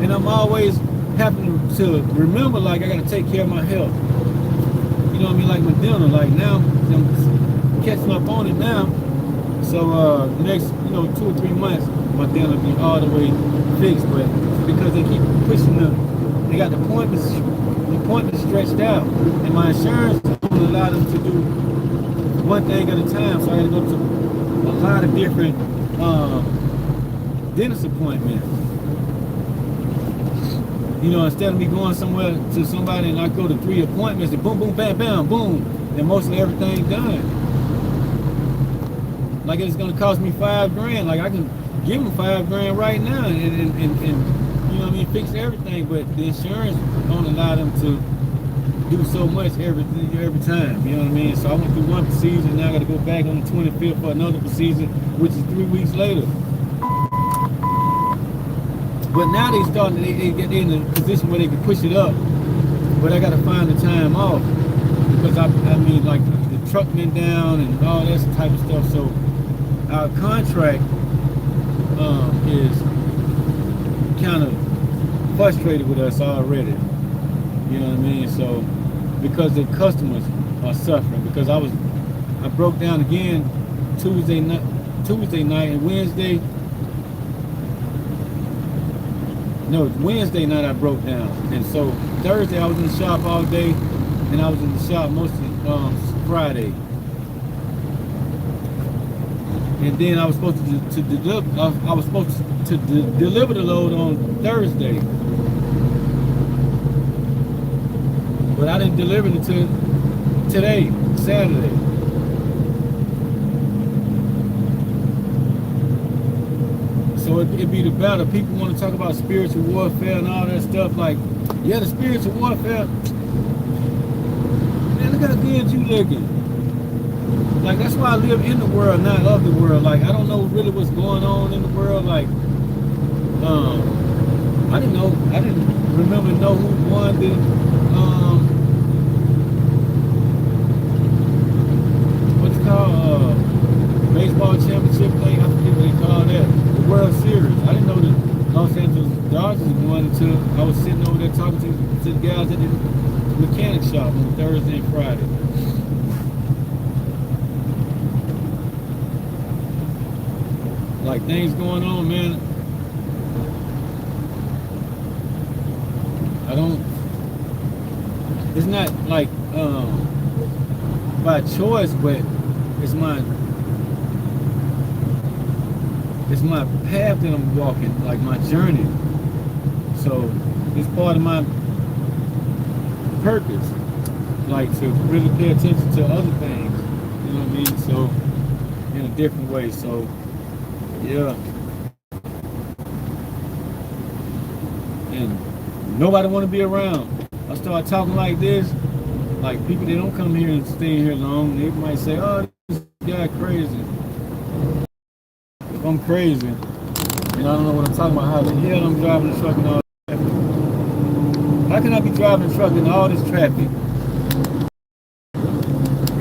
Speaker 2: And I'm always having to remember, like, I gotta take care of my health. You know what I mean? Like my dinner. Like now, I'm catching up on it now. So next, 2 or 3 months, my dinner will be all the way fixed. But because they keep pushing they got the appointments stretched out, and my insurance don't allow them to do one thing at a time. So I got to go to a lot of different dentist appointments. Instead of me going somewhere to somebody and I go to 3 appointments and boom, boom, bam, bam, boom, then mostly everything's done. Like it's gonna cost me $5,000. Like I can give them $5,000 right now and fix everything, but the insurance don't allow them to do so much every time. You know what I mean? So I went through one procedure, and now I got to go back on the 25th for another procedure, which is 3 weeks later. But now they get in a position where they can push it up, but I got to find the time off because I mean like the truck been down and all that type of stuff. So our contract is kind of frustrated with us already. You know what I mean? So because the customers are suffering, because I broke down again Tuesday night and Wednesday night I broke down. And so Thursday I was in the shop all day, and I was in the shop mostly Friday. And then I was supposed to deliver the load on Thursday. But I didn't deliver it until today, Saturday. So it'd be the battle. People want to talk about spiritual warfare and all that stuff. Like, yeah, the spiritual warfare. Man, look how good you looking. Like, that's why I live in the world, not of the world. Like, I don't know really what's going on in the world. Like, I didn't remember who won the baseball championship thing. I forget what they call that. The World Series. I didn't know the Los Angeles Dodgers won until I was sitting over there talking to the guys at the mechanic shop on Thursday and Friday. Like things going on, man. It's not like by choice, but it's my path that I'm walking, like my journey. So it's part of my purpose, like to really pay attention to other things, you know what I mean? So in a different way. So yeah. And nobody want to be around. I start talking like this, like people, they don't come here and stay here long. They might say, oh, this guy crazy. If I'm crazy, and I don't know what I'm talking about, how the hell I'm driving the truck and all that. How can I be driving a truck in all this traffic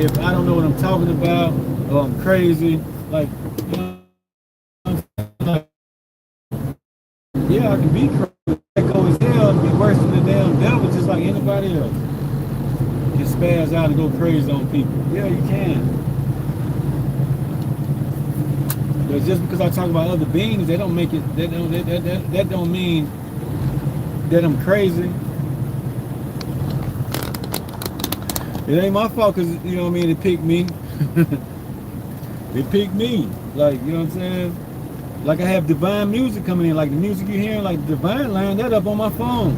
Speaker 2: if I don't know what I'm talking about, or I'm crazy? Like, you know, like, yeah, I can be crazy. Echo as hell and be worse than the damn devil, just like anybody else. You can spaz out and go crazy on people. Yeah, you can. But just because I talk about other beings, they don't make it. That don't mean that I'm crazy. It ain't my fault, because you know what I mean. They picked me. They picked me. Like, you know what I'm saying. Like I have divine music coming in, like the music you're hearing, like divine line that up on my phone.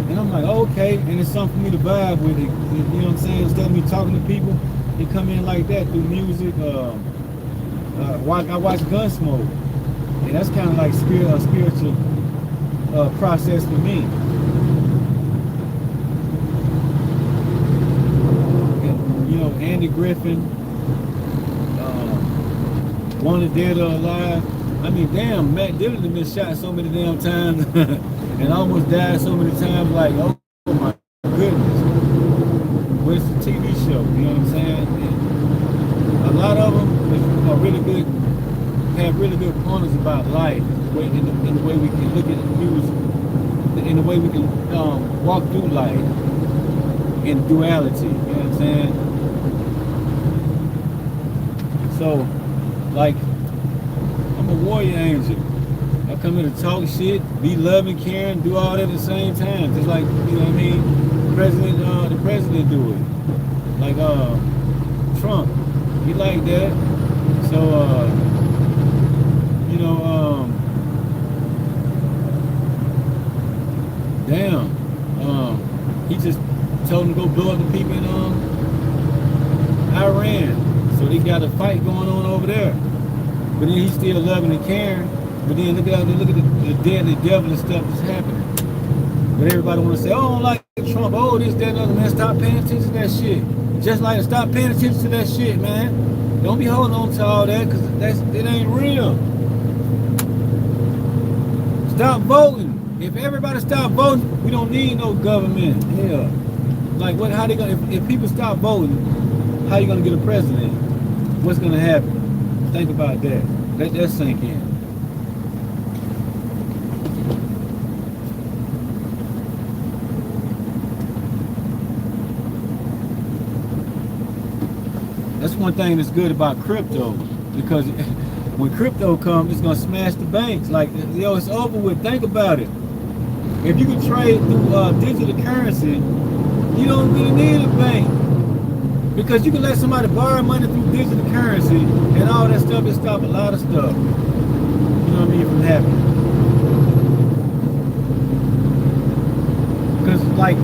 Speaker 2: And I'm like, oh, okay, and it's something for me to vibe with it. You know what I'm saying? Instead of me talking to people, they come in like that through music. I watch Gunsmoke, and that's kind of like spiritual process for me. And, you know, Andy Griffin, Wanted Dead or Alive. I mean, damn, Matt Dillon has been shot so many damn times and almost died so many times. Like, oh my goodness. But it's a TV show, you know what I'm saying? And lot of them are really good, have really good pointers about life, in the way we can look at music, in the way we can walk through life in duality. You know what I'm saying? So, like, I'm a warrior angel. I come here to talk shit, be loving, caring, do all that at the same time. Just like, you know what I mean? The president do it. Like Trump, he like that. So you know, damn, he just told him to go blow up the people in Iran. So they got a fight going on over there. But then he's still loving and caring. But then look at the deadly devil and stuff that's happening. But everybody want to say, oh, I don't like Trump. Oh, this, that, and other, man. Stop paying attention to that shit. Just like stop paying attention to that shit, man. Don't be holding on to all that, because it ain't real. Stop voting. If everybody stop voting, we don't need no government. Hell. Like, what? How they gonna? If people stop voting, how you gonna get a president? What's gonna happen? Think about that. Let that sink in. That's one thing that's good about crypto, because when crypto comes, it's gonna smash the banks. Like, yo, it's over with. Think about it. If you can trade through digital currency, you don't really need a bank, because you can let somebody borrow money through digital currency, and all that stuff will stop a lot of stuff. You know what I mean, from happening. Because like,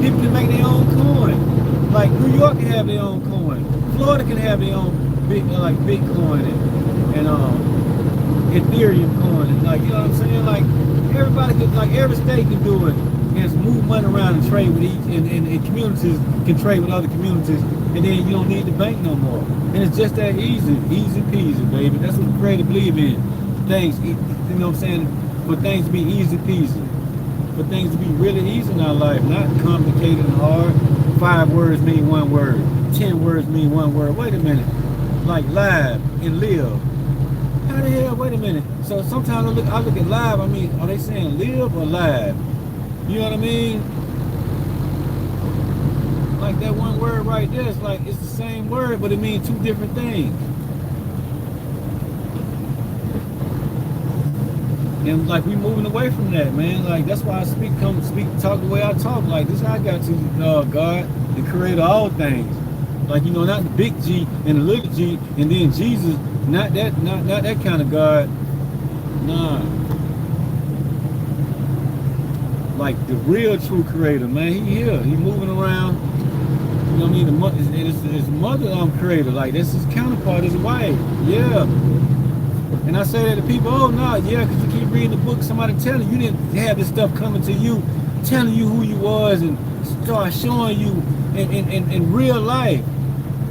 Speaker 2: people can make their own coin. Like New York can have their own coin. Florida can have their own Bitcoin and Ethereum coin. And, like, you know what I'm saying? Like, everybody can, like, every state can do it and move money around and trade with each, and communities can trade with other communities, and then you don't need the bank no more. And it's just that easy peasy, baby. That's what the creator believe in. Things, you know what I'm saying? For things to be easy peasy. For things to be really easy in our life, not complicated and hard. 5 words mean 1 word. 10 words mean 1 word. Wait a minute. Like live and live. How the hell? Wait a minute. So sometimes I look at live. I mean, are they saying live or live? You know what I mean? Like that 1 word right there. It's like it's the same word, but it means 2 different things. And like we moving away from that, man. Like that's why I talk the way I talk. Like this is how I got to God, the creator of all things. Like, you know, not the big G and the little G, and then Jesus, not that kind of God. Nah. Like the real true creator, man. He here. He moving around. You know what I mean? His mother creator. Like that's his counterpart, his wife. Yeah. And I say that to people, oh no, yeah, because you keep reading the book, somebody telling you didn't have this stuff coming to you, telling you who you was, and start showing you in real life.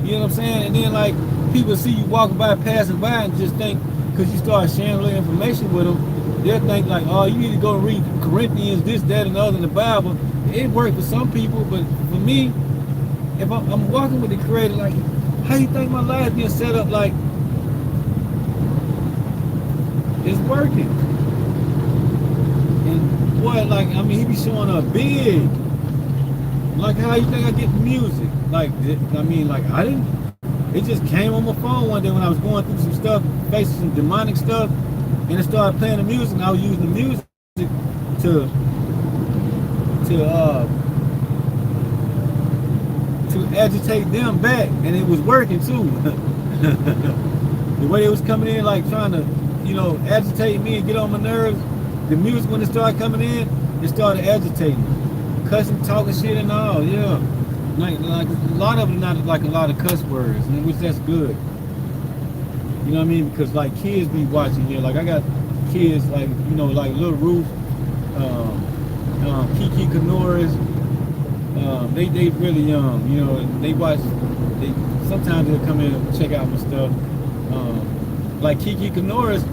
Speaker 2: You know what I'm saying? And then like people see you walking by, passing by, and just think, because you start sharing little information with them, they'll think like, oh, you need to go and read Corinthians, this, that, and other in the Bible. It worked for some people, but for me, if I'm walking with the creator, like, how you think my life being set up like, it's working. And boy, like, I mean, he be showing up big. Like, how you think I get the music? Like, I mean, like, I didn't, it just came on my phone one day when I was going through some stuff, facing some demonic stuff, and it started playing the music, and I was using the music to agitate them back, and it was working too. The way it was coming in, like, trying to, you know, agitate me and get on my nerves. The music, when it started coming in, it started agitating me. Cussing, talking shit and all, yeah. Like a lot of it, not like a lot of cuss words, which that's good. You know what I mean? Because like kids be watching here. Like I got kids like, you know, like Little Ruth, Kiki Kanoris. They really young, you know, and they watch. Sometimes they'll come in and check out my stuff. Like Kiki Kanoris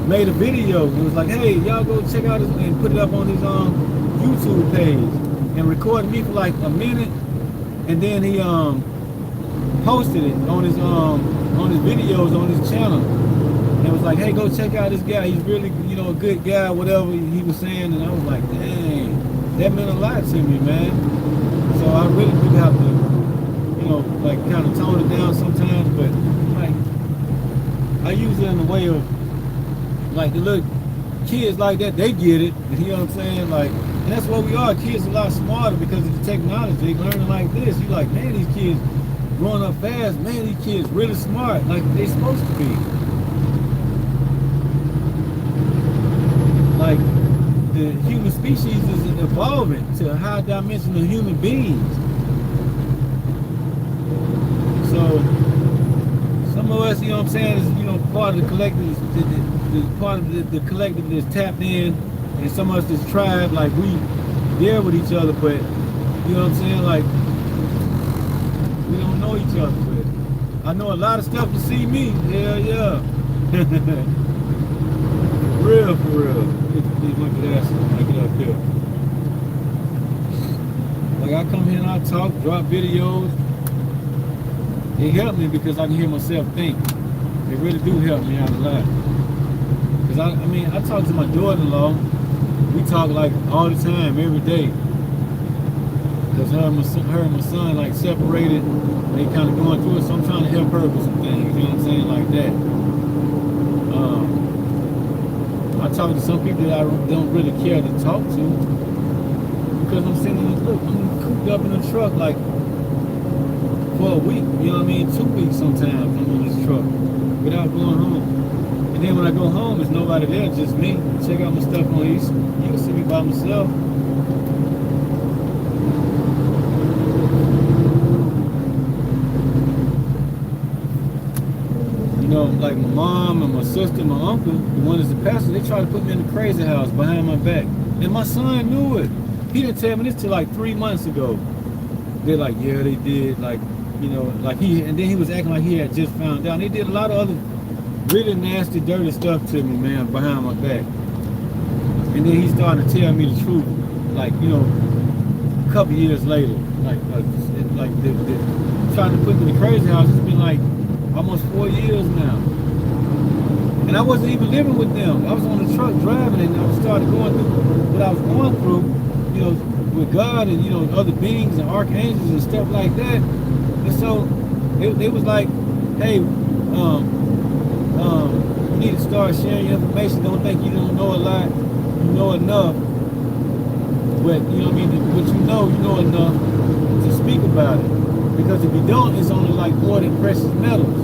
Speaker 2: made a video. It was like, hey, y'all go check out this and put it up on his YouTube page, and recorded me for like a minute, and then he posted it on his videos on his channel. And it was like, hey, go check out this guy. He's really, a good guy, whatever he was saying. And I was like, dang, that meant a lot to me, man. So I really do have to, like kind of tone it down sometimes. But like, I use it in the way of, like, the little kids like that, they get it. You know what I'm saying? Like, and that's what we are. Kids are a lot smarter because of the technology. They learning like this. You're like, man, these kids growing up fast. Man, these kids really smart, like they supposed to be. Like, the human species is evolving to high dimensional human beings. So some of us, what I'm saying, is part of the collective, part of the collective that's tapped in, and some of us this tribe, like we there with each other, but what I'm saying, like we don't know each other. But I know a lot of stuff to see me. Hell yeah. Real for real. Look at that, make it up here. Like I come here and I talk, drop videos. It helped me because I can hear myself think. It really do help me out a lot. Cause I talk to my daughter-in-law. We talk like all the time, every day. Cause her and my son like separated. They kind of going through it, so I'm trying to help her with some things. You know what I'm saying, like that. I talk to some people that I don't really care to talk to because I'm sitting I'm cooped up in a truck like for a week, 2 weeks sometimes I'm in this truck without going home. And then when I go home, there's nobody there, just me. Check out my stuff on East. You can see me by myself. Like my mom and my sister and my uncle, the one that's the pastor, they tried to put me in the crazy house behind my back. And my son knew it. He didn't tell me this till like 3 months ago. They're like, yeah, they did. Like, like and then he was acting like he had just found out. And they did a lot of other really nasty, dirty stuff to me, man, behind my back. And then he started to tell me the truth, like, a couple years later. Like trying to put me in the crazy house. It's been like almost 4 years now. And I wasn't even living with them. I was on the truck driving and I started going through what I was going through, with God and, other beings and archangels and stuff like that. And so it was like, hey, you need to start sharing your information. Don't think you don't know a lot. You know enough. But, what you know enough to speak about it. Because if you don't, it's only like more than precious metals.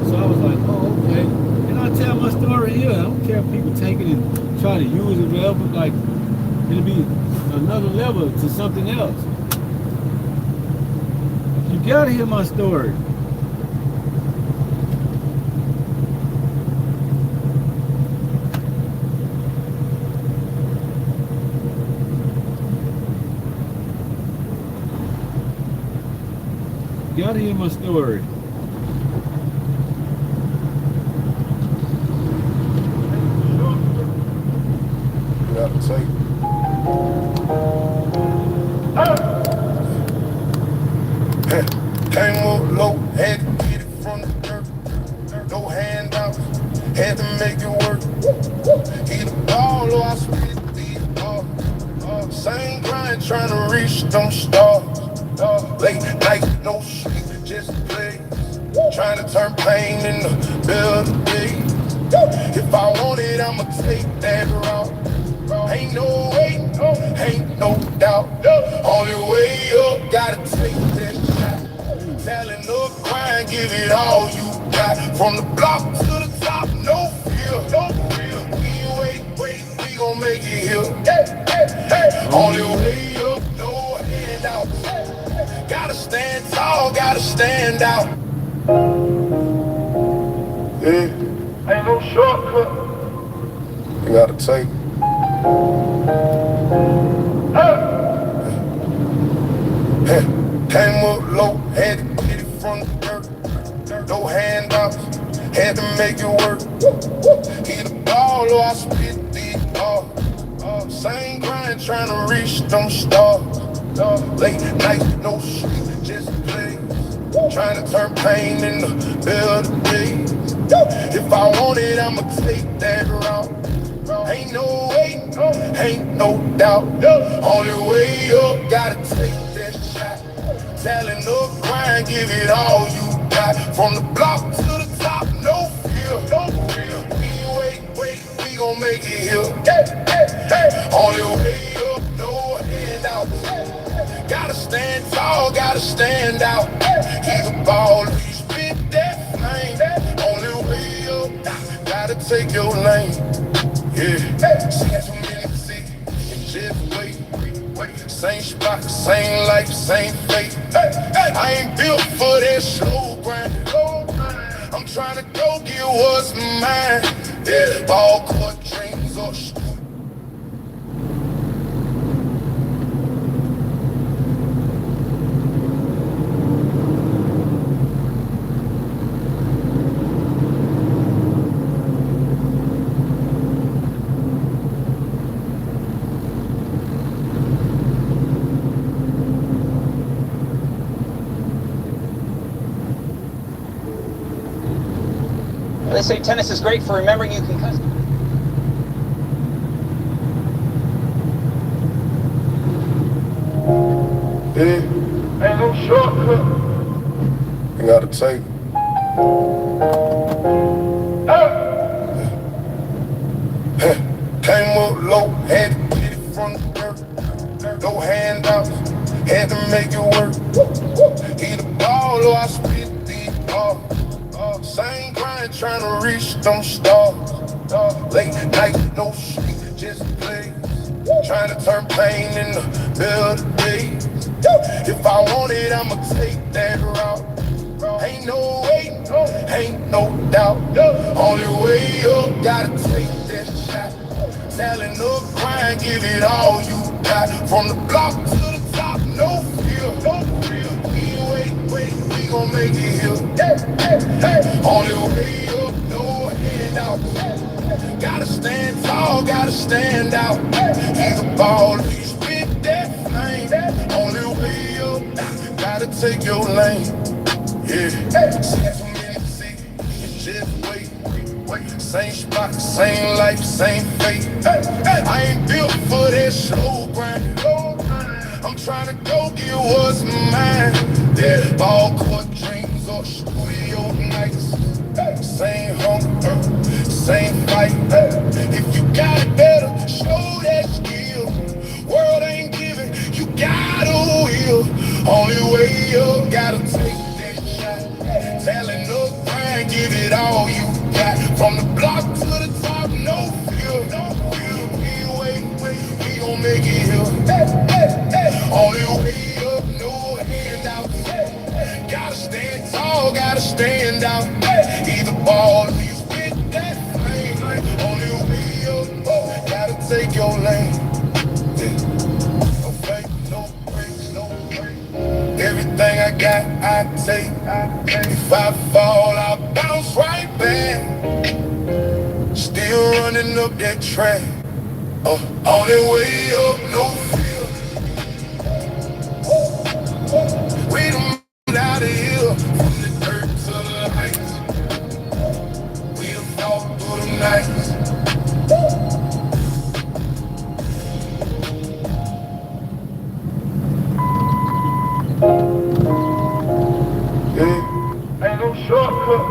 Speaker 2: So I was like, oh, okay. And I tell my story here. I don't care if people take it and try to use it or whatever. Like, it'll be another level to something else. You gotta hear my story. You gotta hear my story.
Speaker 1: You gotta take. Came up low, had to get it from the dirt. No handouts, had to make it work. Hit a ball or I spit it deep. Same grind, trying to reach them stars. Late night, no sleep, just play. Trying to turn pain into better days. If I want it, I'ma take that route. Ain't no way, ain't no doubt. Only way up, gotta take that shot. Telling the grind, give it all you got. From the block to the top, no fear, no fear. We wait, we gon' make it here. Only way up, no handouts. Gotta stand tall, gotta stand out. Yeah, ain't no shortcut. You gotta take. Came up low, had to get it from the dirt. No handouts, had to make it work. Hit a ball or I spit deep. Same grind, trying to reach them stars. Late night, no sleep, just play. Trying to turn pain into better days. If I want it, I'ma take that route. Ain't no way, ain't no doubt. Only way up, gotta take that shot. Talent up, grind, give it all you got. From the block to the top, no fear, no fear. We gon' make it here. Only way up, no handout. Gotta stand tall, gotta stand out. Keep the ball, you spit that flame. Only way up, gotta take your lane. Yeah, seen too many cities, and just wait. Same spot, same life, same fate. I ain't built for that slow grind. I'm trying to go get what's mine. Yeah, ball court dreams or
Speaker 4: They say tennis is great for remembering you can cuss.
Speaker 1: yeah, ain't no shortcut. You gotta take. Came up low, had to get it from the dirt. No handouts, had to make it work. Either ball or I spit the ball. Same grind, trying to reach them stars. Late night, no sleep, just play. Trying to turn pain into better days. If I want it, I'ma take that route. Ain't no way, ain't no doubt. Only way up, gotta take that shot. Talent up, grind, give it all you got. From the block to the top, no fear, no fear. We gon' make it here. Only way up, no handout. Gotta stand tall, gotta stand out. Keep the ball, you spit that flame. Only way up, gotta take your lane. Yeah, seen too many cities, just wait. Same spot, same life, same fate. I ain't built for that slow grind. I'm trying to go get what's mine. Yeah, ball court dreams or studio nights. Same hunger, same fight. If you got it better, show that skill. World ain't giving, you gotta will. Only way up, gotta take that shot. Talent up, grind, give it all you got. From the block to the top, no fear, no fear. We gon' make it here. Only way up, no handouts. Gotta stand tall, gotta stand out. Either ball or you spit that flame. Only way up, gotta take your lane. No fake, no breaks, no break. Everything I got, I take. If I fall, I bounce right back. Still running up that track. Only way up, no fear. We done moved out of here. From the dirt to the heights. We done fought through the nights. Yeah, ain't no shortcut.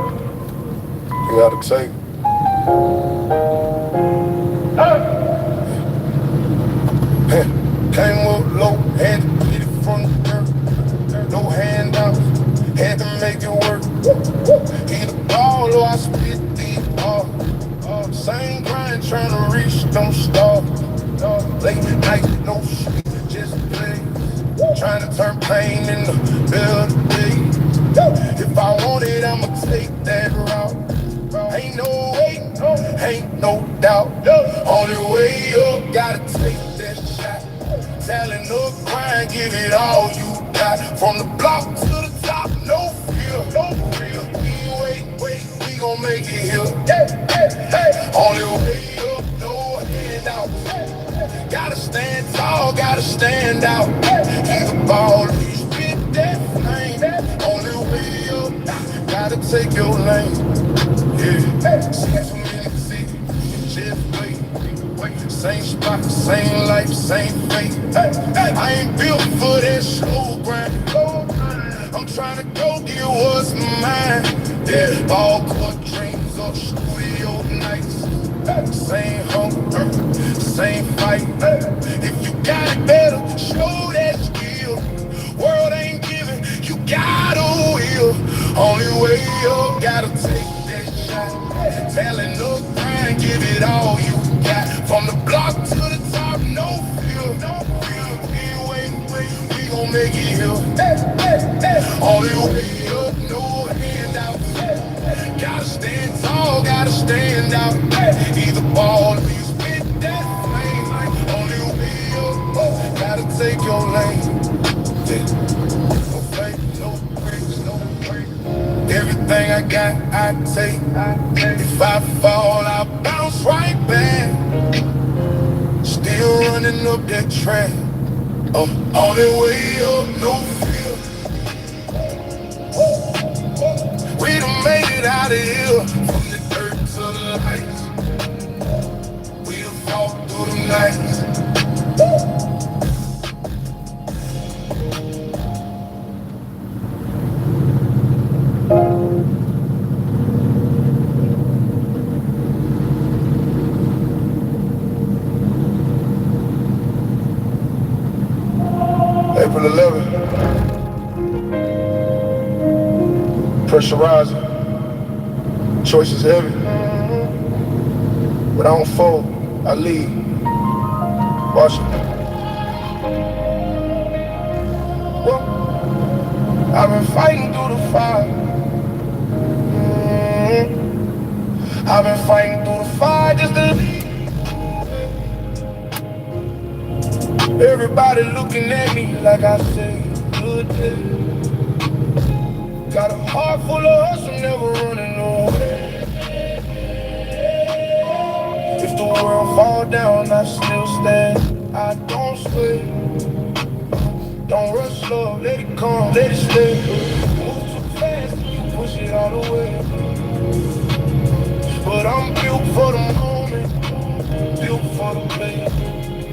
Speaker 1: You gotta take. Came up low, had to get it from the dirt. No handouts, had to make it work. Either ball or I spit the ball. Same grind, trying to reach them stars. Late night, no sleep, just play. Trying to turn pain into better days. If I want it, I'ma take that route. Ain't no way, ain't no doubt. Only way up, gotta take that shot. Talent up, grind, give it all you got. From the block to the top, no fear, no fear. We gon' make it here. Only way up, no handout. Gotta stand tall, gotta stand out. Keep the ball, you spit that flame. Only way same spot, same life, same fate. Hey, hey. I ain't built for that slow grind. I'm trying to go get what's mine. Yeah, ball court dreams or studio nights. Hey. Same hunger, same fight. Hey. If you got it better, show that skill. World ain't giving, you gotta will. Only way up, gotta take that shot. Telling no grind, give it all you got. From the block to the top, no fear, no fear. We ain't waiting, we gon' make it here. Only way up, no handout. Gotta stand tall, gotta stand out. Either ball or you spit that flame. Only way up, gotta take your lane. No fake, no breaks, no break. Everything I got, I take. If I fall, I bounce right back. Still running up that track. On the way up, no fear. We done made it out of here. From the dirt to the lights. We done fought through the nights. April 11th. Pressurizing. Choices heavy. But I don't fold. I lead. Watch it. Well, I've been fighting through the fire. I've been fighting through the fire just to leave. Everybody looking at me like I say good day. Got a heart full of hustle, never running away. If the world fall down, I still stand. I don't sway. Don't rush love, let it come, let it stay. Move too fast, you push it all the way. But I'm built for the moment, built for the play.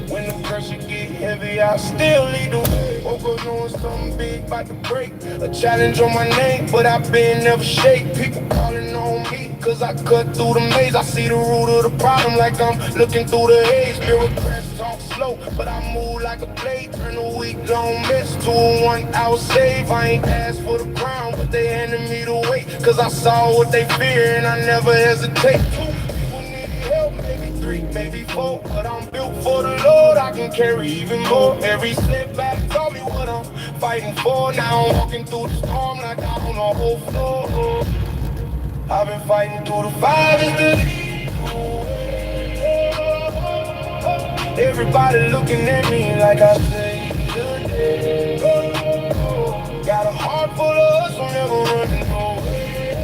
Speaker 1: When the pressure get heavy, I still lead the way. Woke up knowing something big about to break. A challenge on my name, but I been never shake. People calling on me, cause I cut through the maze. I see the root of the problem like I'm looking through the haze. Bureaucrats talk slow, but I move like a blade. Turn a week long miss to a 1 hour save. I ain't asked for the crown, but they handed me the weight. Cause I saw what they fear and I never hesitate. 2 people need help, maybe 3, maybe 4. But I'm built for the Lord, I can carry even more. Every setback taught me what I'm fighting for. Now I'm walking through the storm like I'm on the whole floor. I've been fighting through the fire just to leave. Everybody looking at me like I say good day. Got a heart full of hustle, never running away.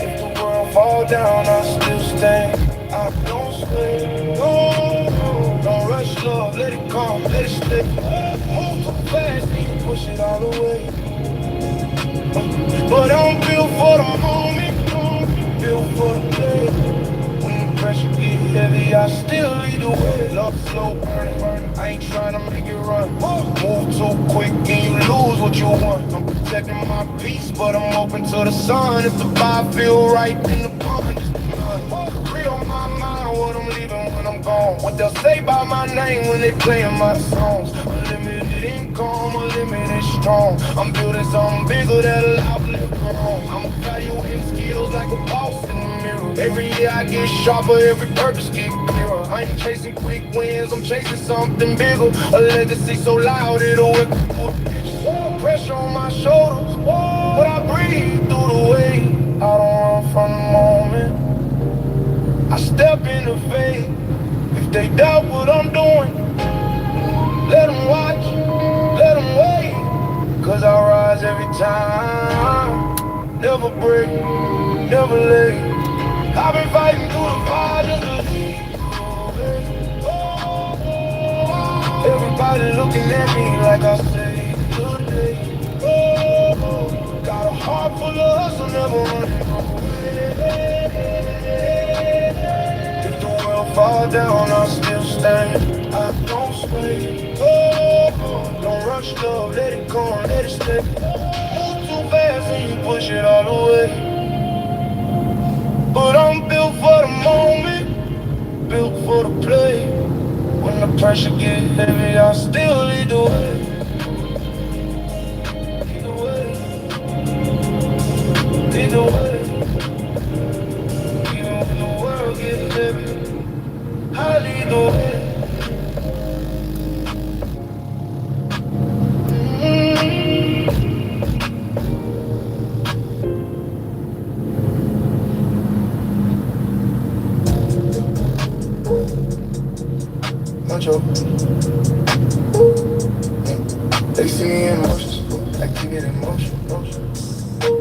Speaker 1: If the world fall down, I still stand. I don't sway. Don't rush love, let it come, let it stay. Move too fast, you push it all away. But I'm built for the moment, built for the play. When the pressure get heavy, I still lead the way. Love slow burning, I ain't trying to make it run. Move too quick and you lose what you want. I'm protecting my peace, but I'm open to the sun. If the vibe feel right, then the pump just begun. Real on my mind, what I'm leaving when I'm gone. What they'll say by my name when they playing my songs. Unlimited income, unlimited strong. I'm building something bigger that'll outlive wrong. I'm evaluating skills like a boss in the mirror. Every year I get sharper, every purpose get clearer. I ain't chasing quick wins, I'm chasing something bigger. A legacy so loud it'll wake up. Pressure on my shoulders, but I breathe through the weight. I don't run from the moment, I step in the faith. If they doubt what I'm doing, let them watch, let them wait. Cause I rise every time, never break, never late. I've been fighting through the fire just to leave. Everybody looking at me like I say good day. Got a heart full of hustle, never running away. If the fall down, I'll still stand. I don't sway. Oh, don't rush love, let it go and let it stay. Move too fast and you push it all away. But I'm built for the moment, built for the play. When the pressure get heavy, I'll still lead the way. Lead the way. Lead the way. Even when the world gets heavy, I lead the way. Macho. They see me in motion, I keep it in motion.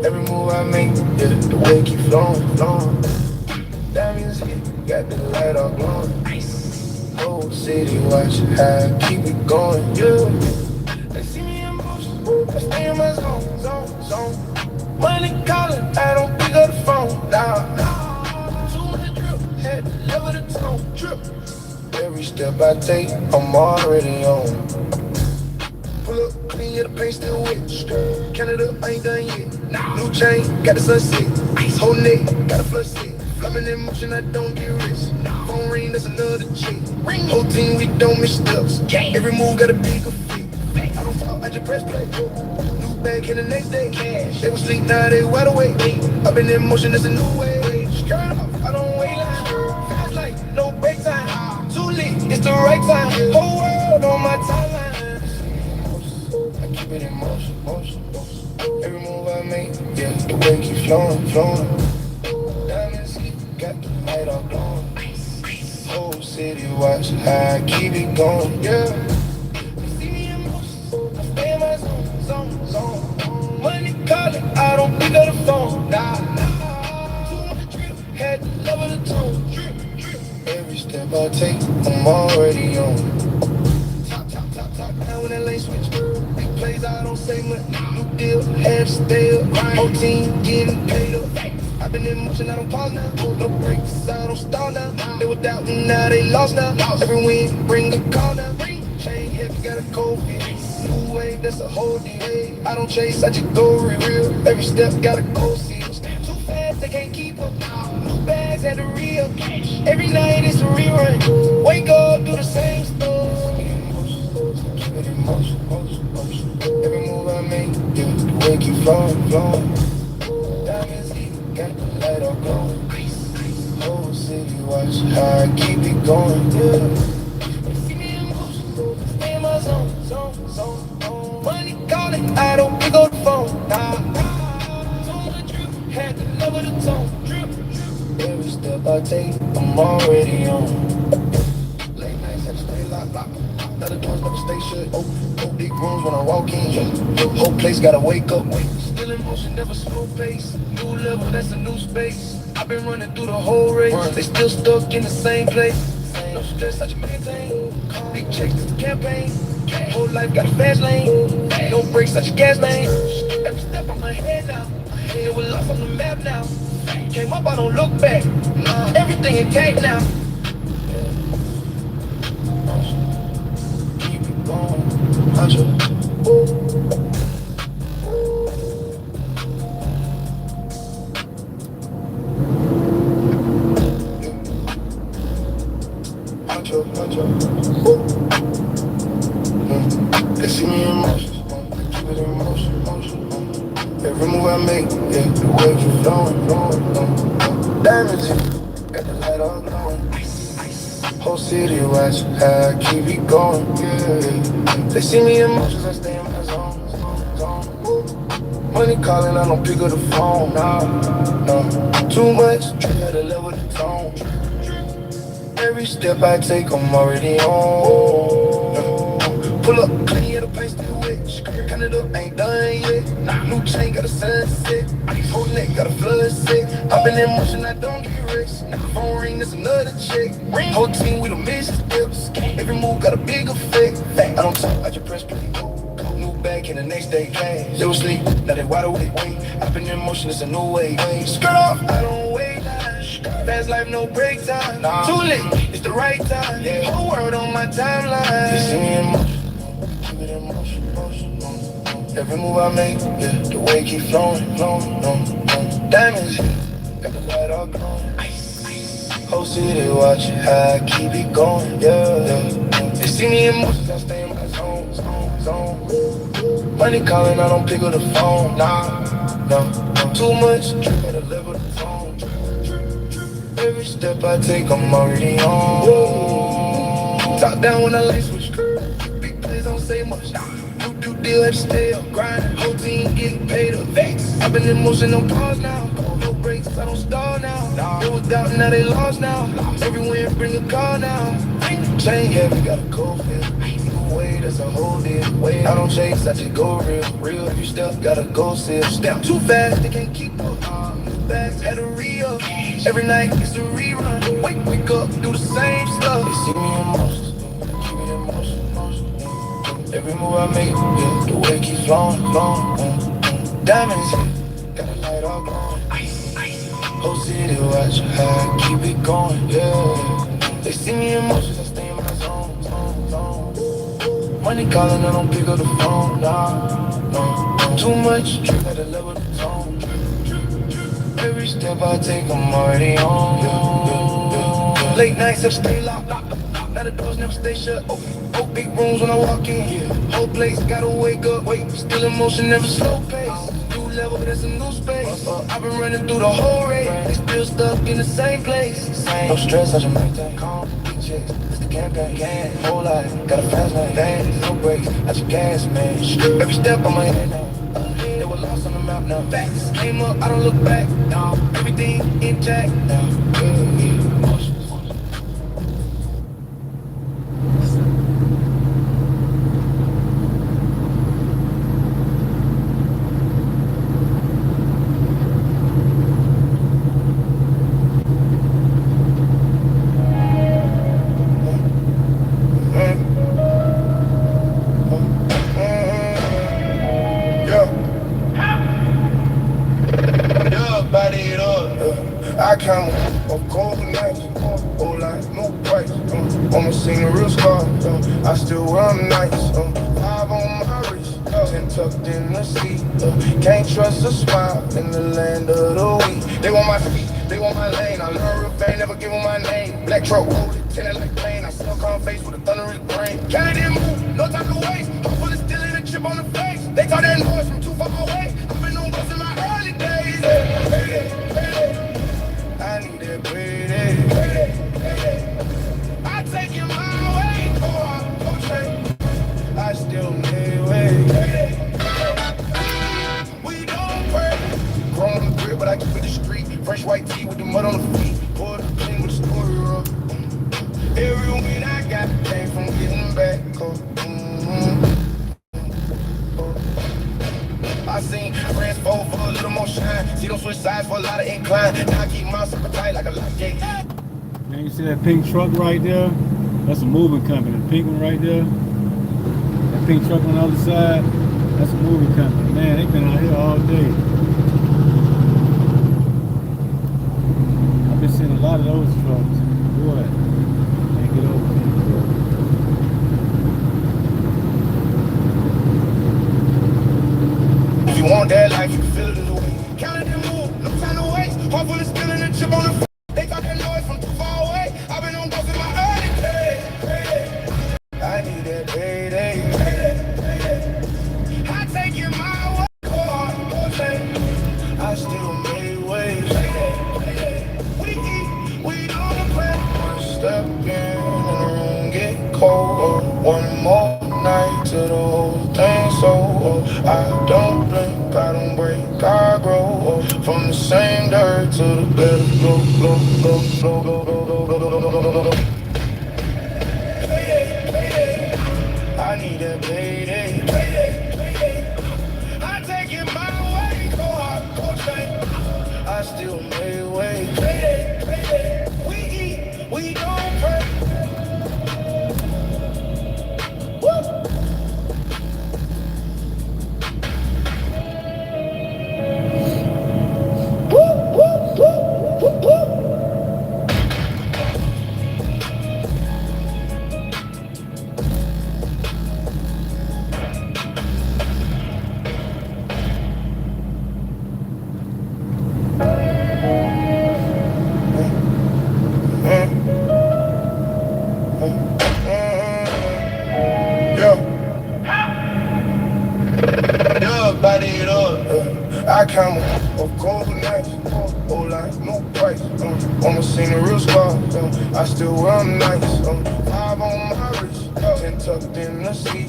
Speaker 1: Every move I make, yeah, the way keep flowing. Diamonds hit, got the light all glowing. Whole city watch how I keep it going, yeah. They see me in motion, I stay in my zone. Money calling, I don't pick up the phone, nah. Too much drip, had to level the tone, drip. Every step I take, I'm already on. Pull up, clean, yeah, the paint still wet. Canada, I ain't done yet. New chain, got the sunset. Whole neck, got a flush set. Flapping in motion, I don't get rich. Phone ring, that's another chick. Whole team, we don't miss steps. Every move got a bigger fit. I don't fall, I just press play. New bag in the next day. They was sleep, now they wide awake. I've been in motion, that's a new way. Skirt off, I don't wait line. Fast light, no break time. Too lit, it's the right time. Whole world on my timeline. I keep it in motion. Every move I make, yeah, the way keep flowing. Diamonds hit, got the light all glowing. Whole city watch how I keep it going, yeah. You see me in motion, I stay in my zone. Money calling, I don't pick up the phone, nah. Too much drip, had to level the tone, drip. Every step I take, I'm already on. Top, now when that lane switch. Big plays, I don't say much. New deal, had to stay up. Whole team getting paid up. I've been in motion, I don't pause now. No breaks, I don't stall now. They were doubting, now they lost now. Every win, bring a call now. Chain heavy, got a cold fit. New wave, that's a whole delay. I don't chase, I just go real. Every step got a cold seal. Too fast, they can't keep up. New bags at the real. Every night it's a rerun. Wake up, do the same stuff. Keep it in motion. Every move I make, yeah, the way keep flowing. Diamonds hit, got the light all glowing. Whole city watch how I keep it going, yeah. See me in motion, stay in my zone. Money calling, I don't pick up the phone, nah. Too much drip, had to level the tone, drip. Every step I take, I'm already on. Late nights have to stay locked. Other doors never stay shut. Oh, big rooms when I walk in. Whole place gotta wake up. Still in motion, never slow pace. New level, that's a new space. I've been running through the whole race. They still stuck in the same place. No stress, I just maintain. Big checks, it's a campaign. Whole life got a fast lane. No brakes, such a gas lane. Every step on my head now. It was lost on the map now. Came up, I don't look back. Everything in cake now. Keep it going, Macho. They see me in motion, keep it in motion. Every move I make, yeah, the way keep flowing. Diamonds, got the light all glowing. Whole city watch how I keep it going, yeah. They see me in motion, I stay in my zone. Money calling, I don't pick up the phone, no. Too much, try to level the tone. Every step I take, I'm already on. Pull up, clean, yeah, the place still wet. Canada ain't done yet. New chain got a sunset. Whole neck got a flood set. I've been in motion, I don't get rest. Phone ring, that's another check. Whole team, we don't miss steps. Every move got a big effect. I don't talk, I just press play. New bag in the next day, cash. They was sleep, now they wide awake. I've been in motion, it's a new way. Skirt off, I don't wait. Fast life, no break time. Too late, it's the the right time. Yeah. Whole world on my timeline. You see me in motion, keep it in motion, motion. Every move I make, yeah, the way keep flowing, flowing, flowing. Diamonds, got the light all glowing. Whole city watch how I keep it going, yeah. They see me in motion, I stay in my zone, zone. Money calling, I don't pick up the phone, nah, no. Too much, gotta level the phone. Every step I take, I'm already on. Top down when I lay switch. Big plays don't say much. New deal at the stale. Grind, whole team getting paid up. Vex. I've been in motion, no pause now. No breaks, I don't stall now. They was doubting, now they lost now. Everywhere, bring a call now. Chain heavy, got a cold feel. Way, that's a whole deal. Way, I don't chase, I just go real. Real, if you step, gotta go seal. Step too fast, they can't keep up. Bags had a re-up. Every night it's a rerun. Wake up, do the same stuff. They see me in motion, keep it in motion, motion. Every move I make, yeah, the way keeps flowing, flowing. Diamonds, got a light all glowing. Whole city watch how I keep it going, yeah. They see me in motion, I stay in my zone, zone. Money calling, I don't pick up the phone, nah, no. Too much, at the level of the tone. Every step I take, I'm already on. Late nights, I stay locked. Now the doors never stay shut. Oh, big rooms when I walk in. Whole place, gotta wake up. Wait, still in motion, never slow pace. New level, that's a new space. I've been running through the whole race. They still stuck in the same place. No stress, I just maintain calm. Big chicks, it's the campaign. Whole life, got a fast lane. Dang, no brakes, I just gas, man. Every step I'm ahead now. They were lost on the map now. Facts came up, I don't look back. Now everything intact now. I count up cold nights, whole life, no price. Almost seen a real scar. I still run nights. 5 on my wrist, 10 tucked in the seat. Can't trust a smile in the land of the weak. They want my feet, they want my lane. I learn real fast, never give them my name. Black truck rolled, tinted like plane. I still calm face with a thunderous brain. Can't even move, no time to waste. I'm full of still in a chip on the face. They talk that noise from too far away. I've been on bus in my early days. I need that payday. I take it my way, I still need way. We don't pray. Grown on the crib, but I keep it the street. Fresh white tee with the mud on the feet. Pour the clean with the story up. Every win I got came from getting back up. I seen friends fall for a little more shine. See them switch sides for a lot of incline. Now I keep my super tight like a lock gate.
Speaker 2: Man, you see that pink truck right there? That's a moving company. The pink one right there. That pink truck on the other side, that's a moving company. Man, they've been out here all day. I've been seeing a lot of those trucks. Boy, can't get over them.
Speaker 1: If you want that life, you feel it in the way. Counting them move, no time to waste. Heart full of skill and a chip on the f. They got that noise from too far away. I've been on both in my early days. I need that payday. I take it my way. I still made waves. We eat, we don't play. One step in the room, get cold. One more night to the whole thing so I don't blink, I don't break, I grow from the same dirt to the better go. I need that payday. I take it my way, go hard, go change. I still made way. We eat, we don't pray. camel of cold nights. Oh, like no price. Almost seen a real scar. I still wear them nice. 5 on my wrist, 10 tucked in the seat.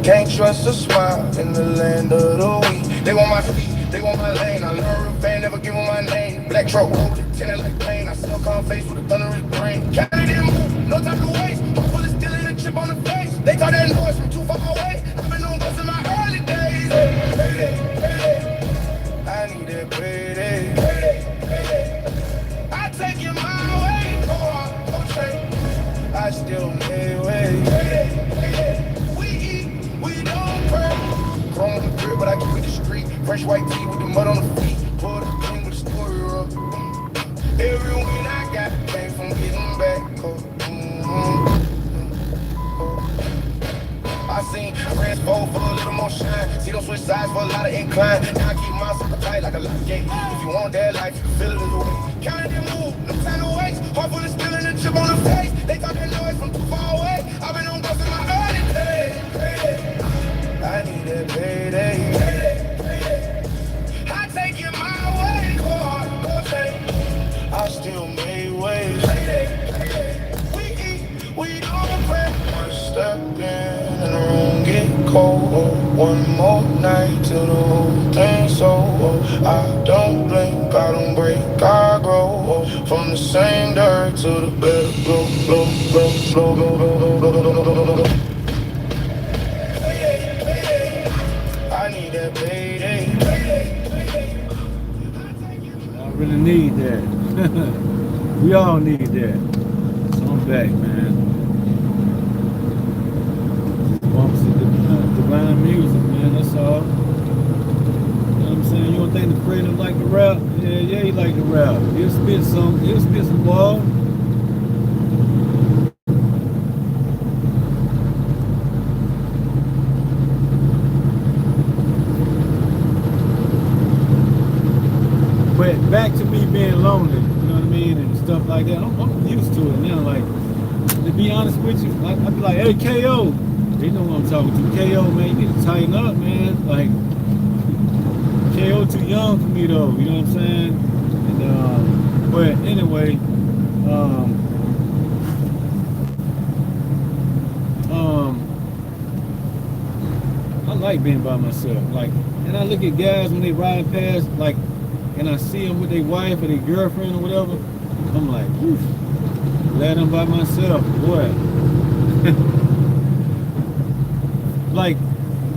Speaker 1: Can't trust a smile in the land of the weak. They want my feet, they want my lane. I learn real fan, never give them my name. Black truck rolled it, tinted like pain. I still come face with a thunderous brain. Can't even move, no time to waste. I'm full of still in a chip on the face. They thought that noise from too far away. I've been on bus in my early days. Payday, payday. I need that payday. I take it my way. Okay. I still made way. We eat, we don't pray. Chrome on the crib, but I keep it discreet. Fresh white tee with the mud on the feet. Pull the king with the story up. Every win I got came from getting back. I seen friends fold for a little more shine. See them switch sides for a lot of incline. Now I keep mine super tight like a lock gate. If you want that life, you can feel it in the way. Counting and move, no time to waste. Heart full of steel and a chip on the face. They talk that noise from too far away. I've been on bus in my early days. I need that payday. I take it my way. I still made waves. We eat, we don't pray. One step in and the room get cold. One more night till the whole thing's over. I don't blink, I don't break, I grow. From the same dirt to the better glow, glow, glow, glow, glow, glow, glow, glow, glow, glow, glow. I need that payday.
Speaker 2: I really need that. We all need that. So I'm back, man. Bumps of divine music, man. That's all. You know what I'm saying? You don't think the creator like the rap? Yeah, he like the rap. He'll spit some ball. But back to me being lonely, you know what I mean, and stuff like that. I'm used to it now. Like, to be honest with you, I be like, hey, KO. They know what I'm talking to. KO, man, you need to tighten up, man. Like, KO too young for me, though. You know what I'm saying? And, but anyway, I like being by myself. Like, and I look at guys when they ride past, like, and I see them with their wife or their girlfriend or whatever, I'm like, whew, glad I'm by myself, boy. Like,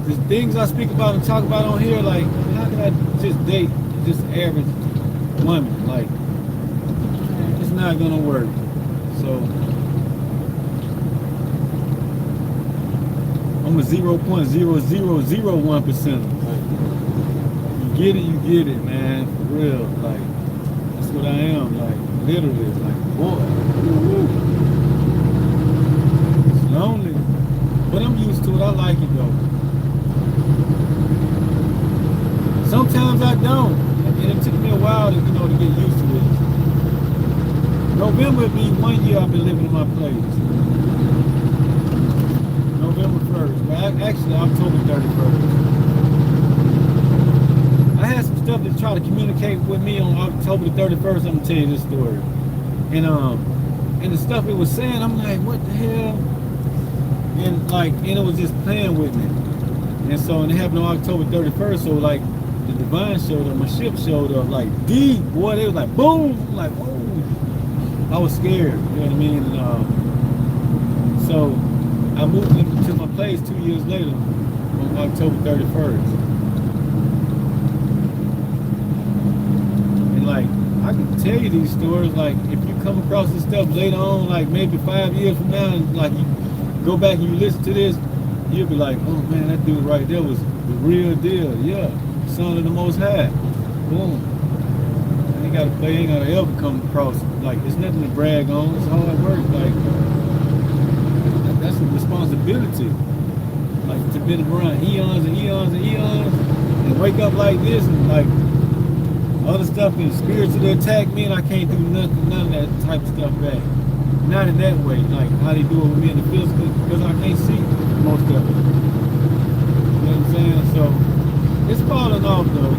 Speaker 2: the things I speak about and talk about on here, like, how can I just date just average women? Like, it's not gonna work. So, I'm a 0.0001%. You get it, man, for real. Like, that's what I am. Like, literally, like, boy, it's lonely, but I'm used to it. I like it though. Sometimes I don't, and it took me a while to, to get used to it. November would be 1 year I've been living in my place. November 1st, but actually October 31st. I had some stuff to try to communicate with me on October the 31st. I'm gonna tell you this story. And the stuff it was saying, I'm like, what the hell? And it was just playing with me. And so it happened on October 31st. So like the divine showed up, my ship showed up, like deep, boy. They was like boom, I'm like whoa. I was scared, you know what I mean? And so I moved into my place 2 years later on October 31st. Like, I can tell you these stories, like, if you come across this stuff later on, like, maybe 5 years from now, and, like, you go back and you listen to this, you'll be like, oh, man, that dude right there was the real deal. Yeah, son of the Most High. Boom. Ain't got to play, ain't got to ever come across, like, it's nothing to brag on. It's hard work. Like, that's a responsibility. Like, to be around eons and eons and eons, and wake up like this, and, like, other stuff can spiritually attack me, and I can't do none of that type of stuff back. Not in that way, like how they do it with me in the physical, because I can't see most of it. You know what I'm saying? So it's falling off though.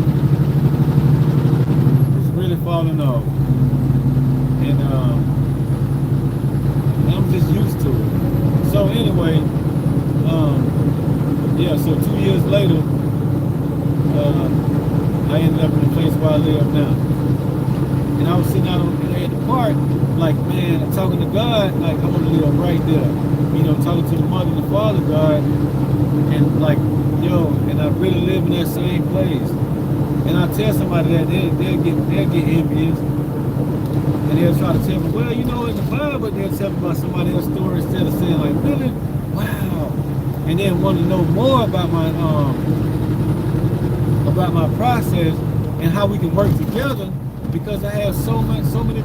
Speaker 2: really falling off. And I'm just used to it. So anyway, yeah, so 2 years later, I ended up in the place where I live now. And I was sitting out at the park, like, man, I'm talking to God, like, I want to live right there. You know, talking to the mother and the father God, and like, yo, and I really live in that same place. And I tell somebody that, they'll get envious. And they'll try to tell me, well, you know, in the Bible, they'll tell me about somebody else's story instead of saying, like, really? Wow. And then want to know more about my process and how we can work together, because I have so many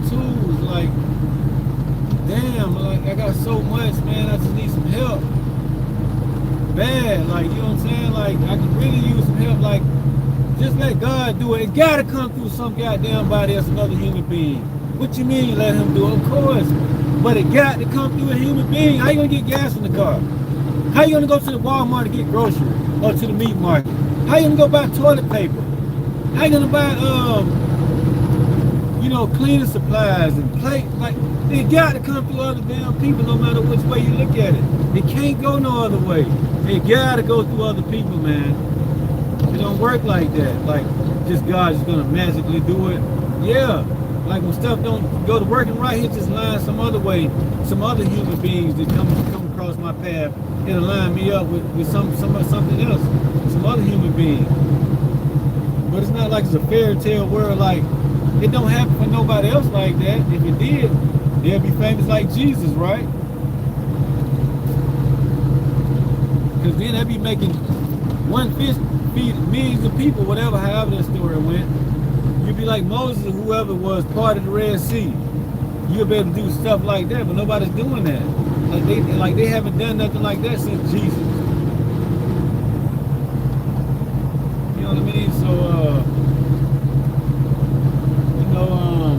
Speaker 2: tools. Like, damn, like, I got so much, man, I just need some help. Bad, like, you know what I'm saying? Like, I can really use some help. Like, just let God do it. It gotta come through some goddamn body as another human being. What you mean let him do it? Of course. But it got to come through a human being. How you gonna get gas in the car? How you gonna go to the Walmart to get groceries? Or to the meat market? How you gonna go buy toilet paper? How you gonna buy you know, cleaning supplies and plate? Like, it got to come through other damn people, no matter which way you look at it. It can't go no other way. It got to go through other people, man. It don't work like that. Like, just God is gonna magically do it. Yeah. Like, when stuff don't go to working right, He just lines some other way. Some other human beings that come across my path, it'll line me up with something else. Some other human being. But it's not like it's a fairy tale world. Like, it don't happen for nobody else like that. If it did, they'll be famous like Jesus, right? Because then they'd be making one fish feed millions of people, whatever, however that story went. You'd be like Moses or whoever was part of the Red Sea. You'll be able to do stuff like that, but nobody's doing that. Like they haven't done nothing like that since Jesus. You know what I mean? So you know,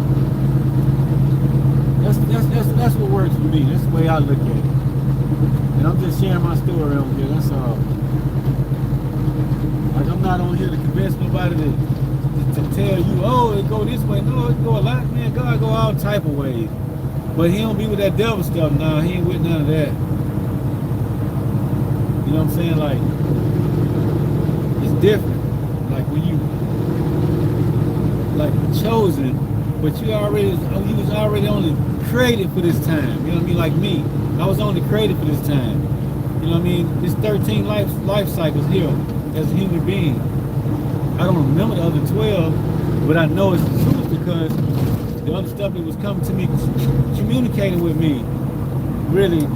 Speaker 2: that's what works for me. That's the way I look at it. And I'm just sharing my story on here. That's all. Like, I'm not on here to convince nobody to tell you, oh, it go this way. No, it go a lot, man. God go all type of ways. But He don't be with that devil stuff now. He ain't with none of that. You know what I'm saying? Like, it's different. Like, when you, like, chosen, but you was already only created for this time. You know what I mean? Like me. I was only created for this time. You know what I mean? This 13 life cycles here as a human being. I don't remember the other 12, but I know it's the truth because the other stuff that was coming to me, communicating with me, really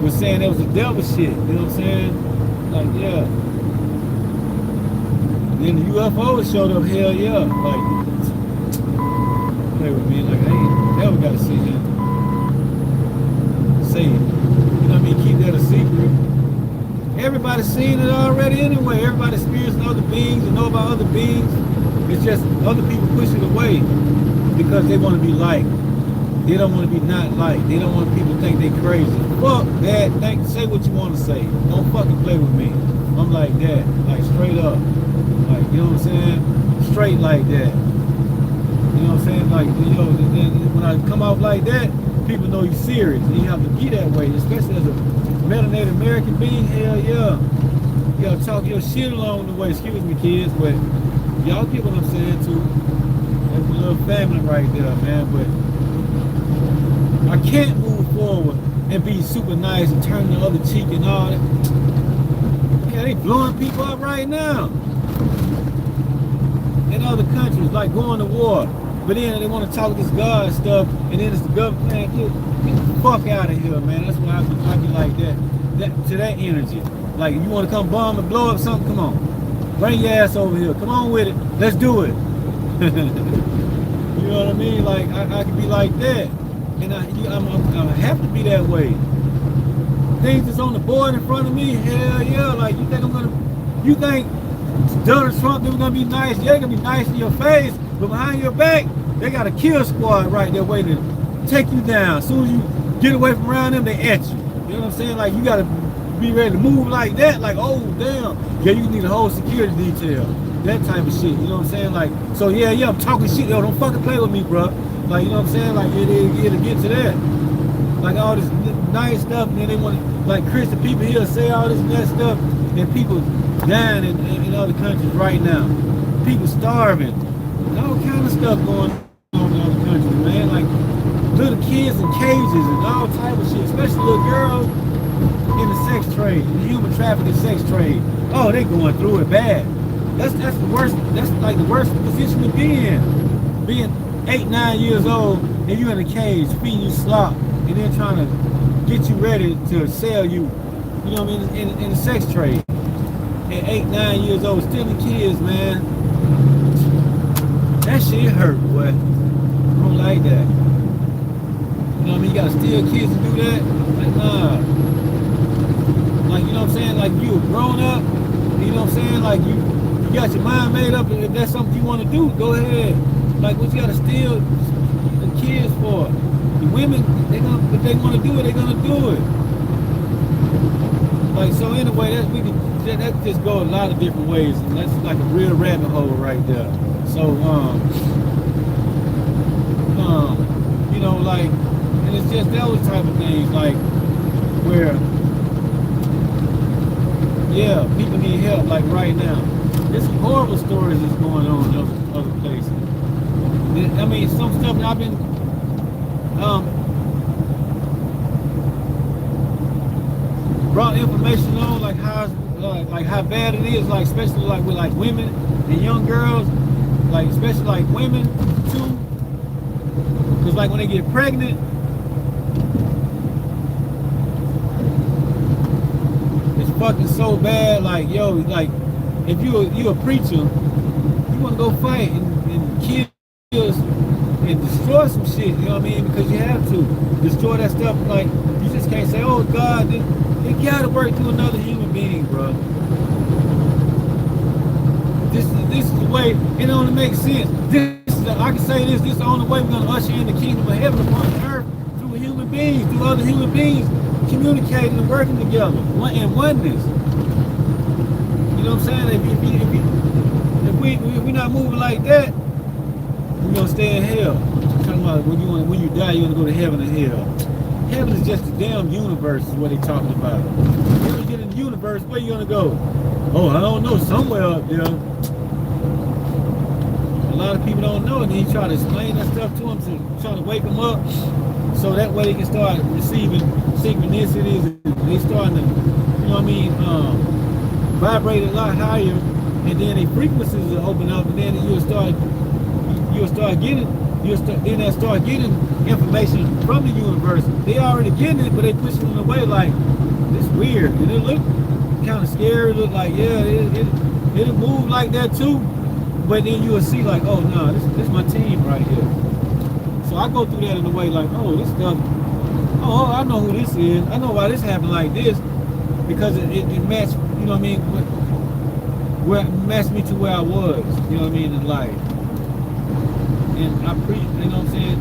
Speaker 2: was saying that was the devil shit. You know what I'm saying? Like, yeah. Then the UFOs showed up, hell yeah. Like, play with me, like, hey, devil gotta see him. Say it. You know what I mean? Keep that a secret. Everybody's seen it already anyway. Everybody's experiencing other beings and know about other beings. It's just other people push it away because they want to be liked. They don't want to be not liked. They don't want people to think they crazy. Fuck that. Say what you want to say. Don't fucking play with me. I'm like that. Like, straight up. Like, you know what I'm saying? Straight like that. You know what I'm saying? Like, you know, when I come out like that, people know you're serious. And you have to be that way, especially as a melanated American being. Hell yeah. You gotta talk your shit along the way. Excuse me, kids, but y'all get what I'm saying too. That's a little family right there, man. But I can't move forward and be super nice and turn the other cheek and all that. Yeah, they blowing people up right now. In other countries, like going to war. But then they want to talk this God stuff, and then it's the government. Man, get the fuck out of here, man. That's why I be like that. To that energy. Like, if you want to come bomb and blow up something, come on. Bring your ass over here. Come on with it. Let's do it. You know what I mean? Like, I can be like that. And I have to be that way. Things that's on the board in front of me, hell yeah. Like, you think Donald Trump, they're going to be nice? Yeah, they're going to be nice in your face. But behind your back, they got a kill squad right there waiting to take you down. As soon as you get away from around them, they at you. You know what I'm saying? Like, you got to be ready to move like that. Like, oh, damn. Yeah, you need a whole security detail. that type of shit. You know what I'm saying? Like, so yeah, I'm talking shit. Yo, don't fucking play with me, bro. Like, you know what I'm saying? Like, it'll get to that. Like all this nice stuff, and then they want to, like Christian people here say all this and that stuff, and people dying in other countries right now. People starving. All kind of stuff going on in other countries, man. Like little kids in cages and all type of shit, especially little girls in the sex trade, the human trafficking sex trade. Oh, they going through it bad. That's the worst. That's like the worst position to be in. Being 8, 9 years old and you in a cage, feeding you slop, and then trying to get you ready to sell you. You know what I mean? In the sex trade. At 8, 9 years old, stealing kids, man. That shit hurt, boy. I don't like that. You know what I mean? You gotta steal kids and do that? Like, nah. Like, you know what I'm saying? Like, you a grown up, you know what I'm saying? Like, you got your mind made up, and if that's something you want to do, go ahead. Like, what you gotta steal the kids for? The women, if they want to do it, they're gonna do it. Like, so anyway, that just go a lot of different ways, and that's like a real rabbit hole right there. So, you know, like, and it's just those type of things, like, where, yeah, people need help, like right now. There's some horrible stories that's going on in other places. I mean, some stuff that I've been, brought information on, like how bad it is, like especially like with like women and young girls, like especially like women too, because like when they get pregnant, it's fucking so bad. Like, yo, like if you a preacher, you want to go fight and kill and destroy some shit, you know what I mean? Because you have to destroy that stuff. Like, you just can't say, oh God, it gotta work through another human being, bro. This is the way it only makes sense. I can say this is the only way we're gonna usher in the kingdom of heaven upon earth, through human beings, through other human beings communicating and working together in oneness. You know what I'm saying? If we're not moving like that, we're gonna stay in hell. I'm talking about when you die, you wanna go to heaven or hell. Heaven is just a damn universe, is what they're talking about. When you get in the universe, where you gonna go? Oh, I don't know, somewhere up there. A lot of people don't know, and then you try to explain that stuff to them, to try to wake them up, so that way they can start receiving synchronicities, and they starting to, you know what I mean, vibrate a lot higher, and then their frequencies will open up, and then you'll start getting information from the universe. They already getting it, but they pushing it away like, it's weird. And it look kind of scary. It look like, yeah, it'll move like that too. But then you'll see like, oh no, this is my team right here. So I go through that in a way like, oh, this stuff, oh, I know who this is. I know why this happened like this. Because it matched, you know what I mean, where it matched me to where I was, you know what I mean, in life. And I preach, you know what I'm saying?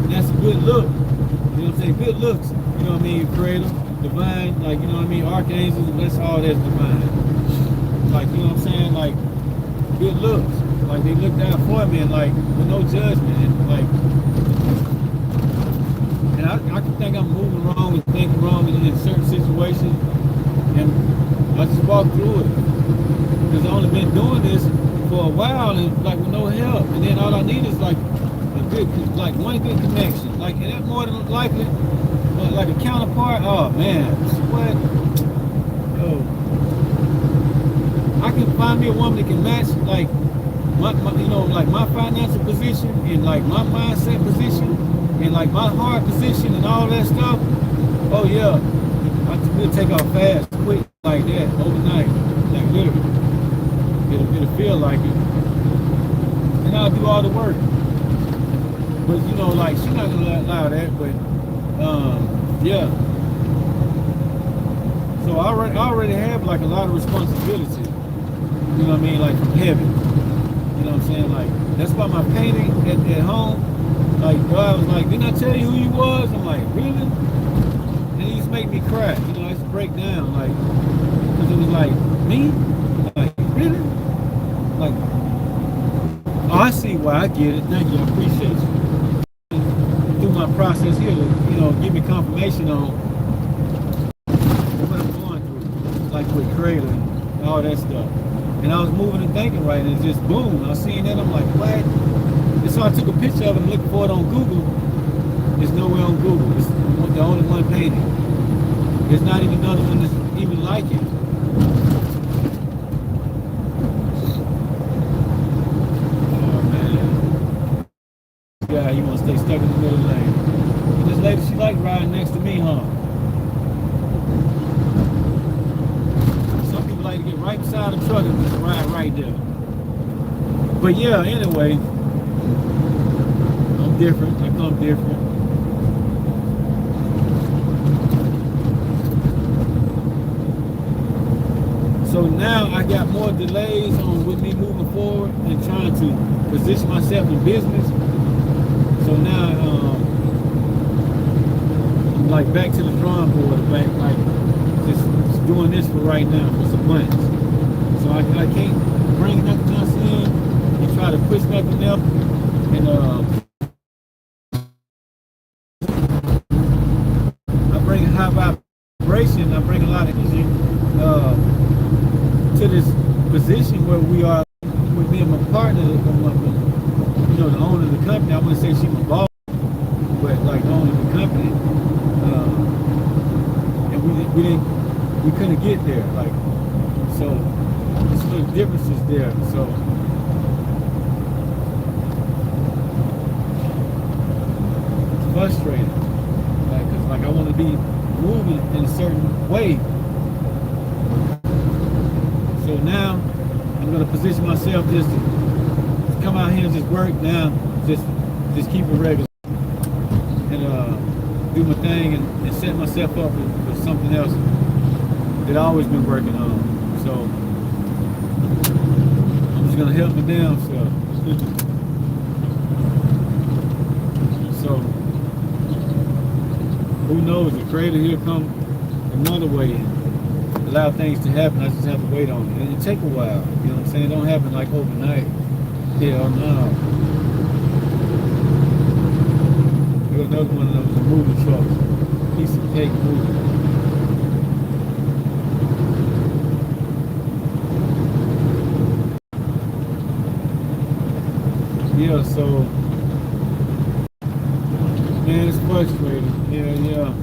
Speaker 2: That's a good look. You know what I'm saying? Good looks. You know what I mean? Creative, divine, like, you know what I mean? Archangels, that's all that's divine. Like, you know what I'm saying? Like, good looks. Like, they look down for me and, like, with no judgment. And, like, and I can think I'm moving wrong and thinking wrong in certain situations. And I just walk through it. Because I've only been doing this for a while and like with no help, and then all I need is like a good, like one good connection, like, and that more than likely, like a counterpart. Oh man, what? Oh, I can find me a woman that can match like my you know, like my financial position and like my mindset position and like my heart position and all that stuff. Oh yeah, we'll take off fast, quick, like that, overnight, like literally. It'll feel like it, and I'll do all the work. But you know, like, she's not gonna allow that. But yeah. So I already have like a lot of responsibility. You know what I mean? Like from heaven. You know what I'm saying? Like that's why my painting at home. Like God was like, didn't I tell you who you was? I'm like, really? And he used to make me cry. You know, I used to break down, like, because it was like me. Like, really? really? Like, oh, I see why. I get it. Thank you. I appreciate you. Through my process here to, give me confirmation on what I'm going through, like with Cradle and all that stuff. And I was moving and thinking right, and it's just boom. I was seeing that, I'm like, what? And so I took a picture of it and looked for it on Google. It's nowhere on Google. It's the only one painting. There's not even another one that's even like it. Oh man. Yeah, you want to stay stuck in the middle lane. And this lady, she like riding next to me, huh? Some people like to get right beside the truck and just ride right there. But yeah, anyway, I'm different. I come different. So now I got more delays on with me moving forward and trying to position myself in business. So now I'm like back to the drawing board, back like just doing this for right now for some months. So I can't bring nothing else in and try to push nothing else. And I bring a high vibration. I bring a lot of energy to this position where we are with me and my partner, the owner of the company. I wouldn't say she's my boss, but like the owner of the company. And we couldn't get there. Like, so there's little differences there. So it's frustrating. Like, 'cause like I want to be moving in a certain way. So now I'm gonna position myself just to come out here and just work now, just keep it regular and do my thing and set myself up for something else that I've always been working on. So I'm just gonna help my damn self. So who knows? The Creator here come another way. Allow things to happen. I just have to wait on it. And it take a while. You know what I'm saying? It don't happen like overnight. Hell no. There's another one of those moving trucks. Piece of cake moving. Yeah, so man, it's frustrating. Yeah.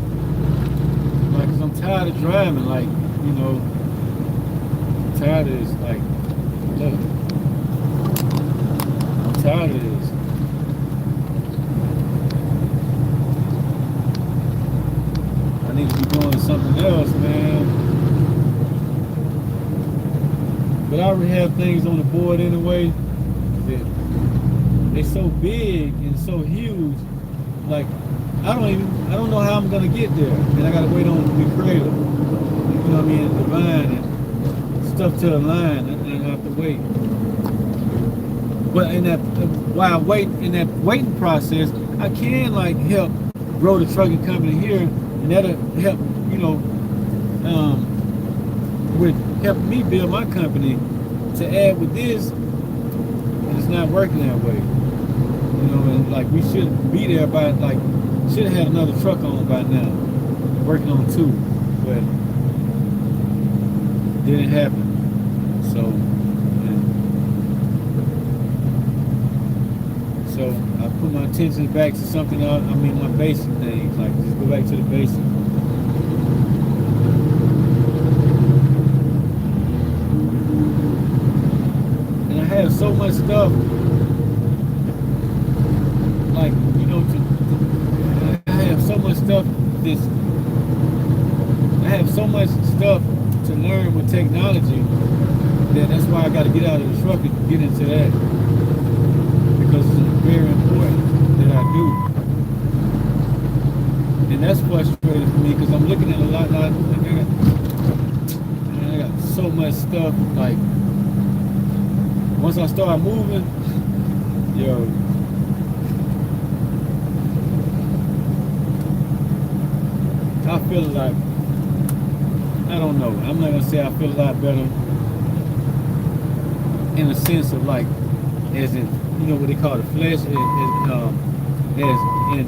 Speaker 2: Like, 'cause I'm tired of driving, like, I'm tired of this, like, look, I'm tired of this. I need to be doing something else, man. But I already have things on the board anyway that they're so big and so huge, like, I don't know how I'm gonna get there. And I gotta wait on the Creator. You know what I mean? Divine and stuff to align, and I have to wait. But while I wait in that waiting process, I can like help grow the trucking company here, and that'll help, with helping me build my company to add with this, and it's not working that way. And like we should be there by like. Should have had another truck on by now, working on two, but didn't happen. So I put my attention back to something else. I mean, my basic things, like just go back to the basics. And I have so much stuff, like so much stuff I have so much stuff to learn with technology that's why I got to get out of the truck and get into that, because it's very important that I do. And that's frustrating for me because I'm looking at a lot like I got so much stuff. Like once I start moving, I feel like, I don't know. I'm not gonna say I feel a lot better, in a sense of like, as in, you know what they call the flesh, as in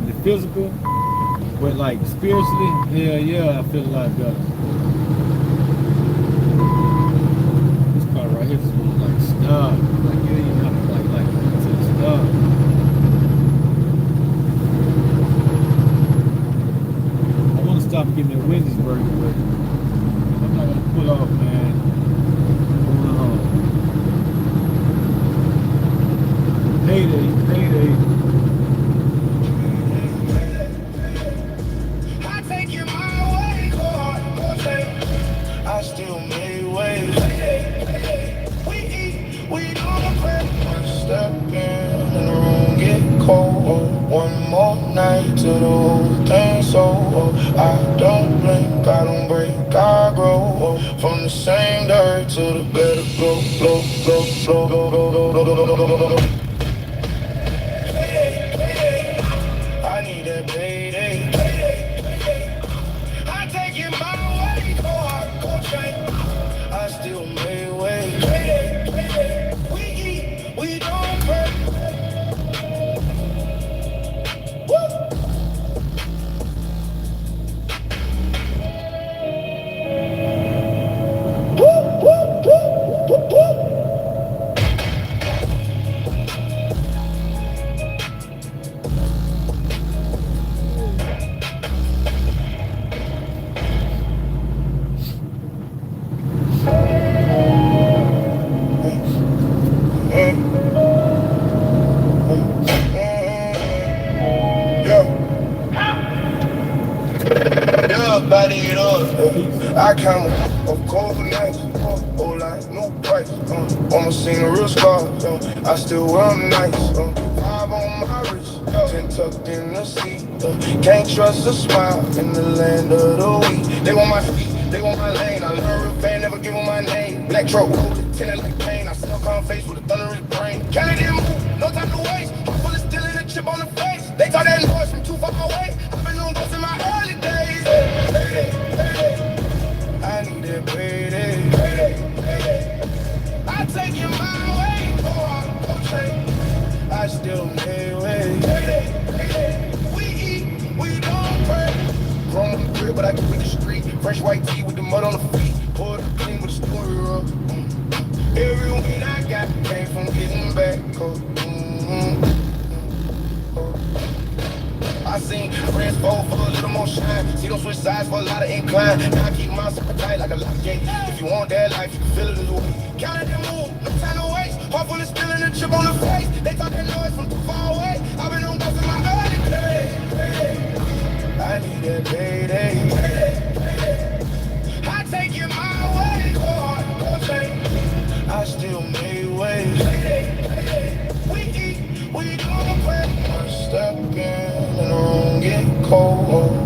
Speaker 2: the physical, but like spiritually, yeah, I feel a lot better. This car right here just wants like stop, like you ain't have to like to stop. I want to stop and get me a Wendy's burger, but I'm not gonna pull off, man. I'm going home. Payday.
Speaker 1: I take you my way, I still made waves. We eat, we don't pray. One step in and the room get cold. One more night till the whole thing's over. I don't blink, I don't break, I grow. From the same dirt to the better glow, glow. I need that payday. I take it my way, go hard, go train. I still made way. We eat, we don't pray. Woo! Body it up, I count of cold nights, whole life, no price. Almost seen a real scar, I still wear them nice. 5 on my wrist, 10 tucked in the seat. Can't trust a smile in the land of the weak. They want my feet, they want my lane. I learn real fast, never give them my name. Black truck, tinted like pain. I still come face with a thunderous brain. Can't move, no time to waste. I'm full of steel and a chip on the face. They thought that noise from too far away. I've been on this in my early days. I need that payday. I take it my way, go hard, go train. I still made way. We eat, we don't pray. Grown on the crib, but I can read the street. Fresh white tee with the mud on the feet. Pour the clean with a story up. Every win I got came from getting back. I seen friends fold for a little more shine. See them switch sides for a lot of incline. Now I keep my super tight like a lock gate. If you want that life, you can feel it as well. Counted them move, no time to waste. Heart full of steel and a chip on the face. They thought that noise from too far away. I've been on both in my early days. I need that payday. I take it my way, go hard, go train. I still made waves. We eat, we don't pray. One step in and the room get cold.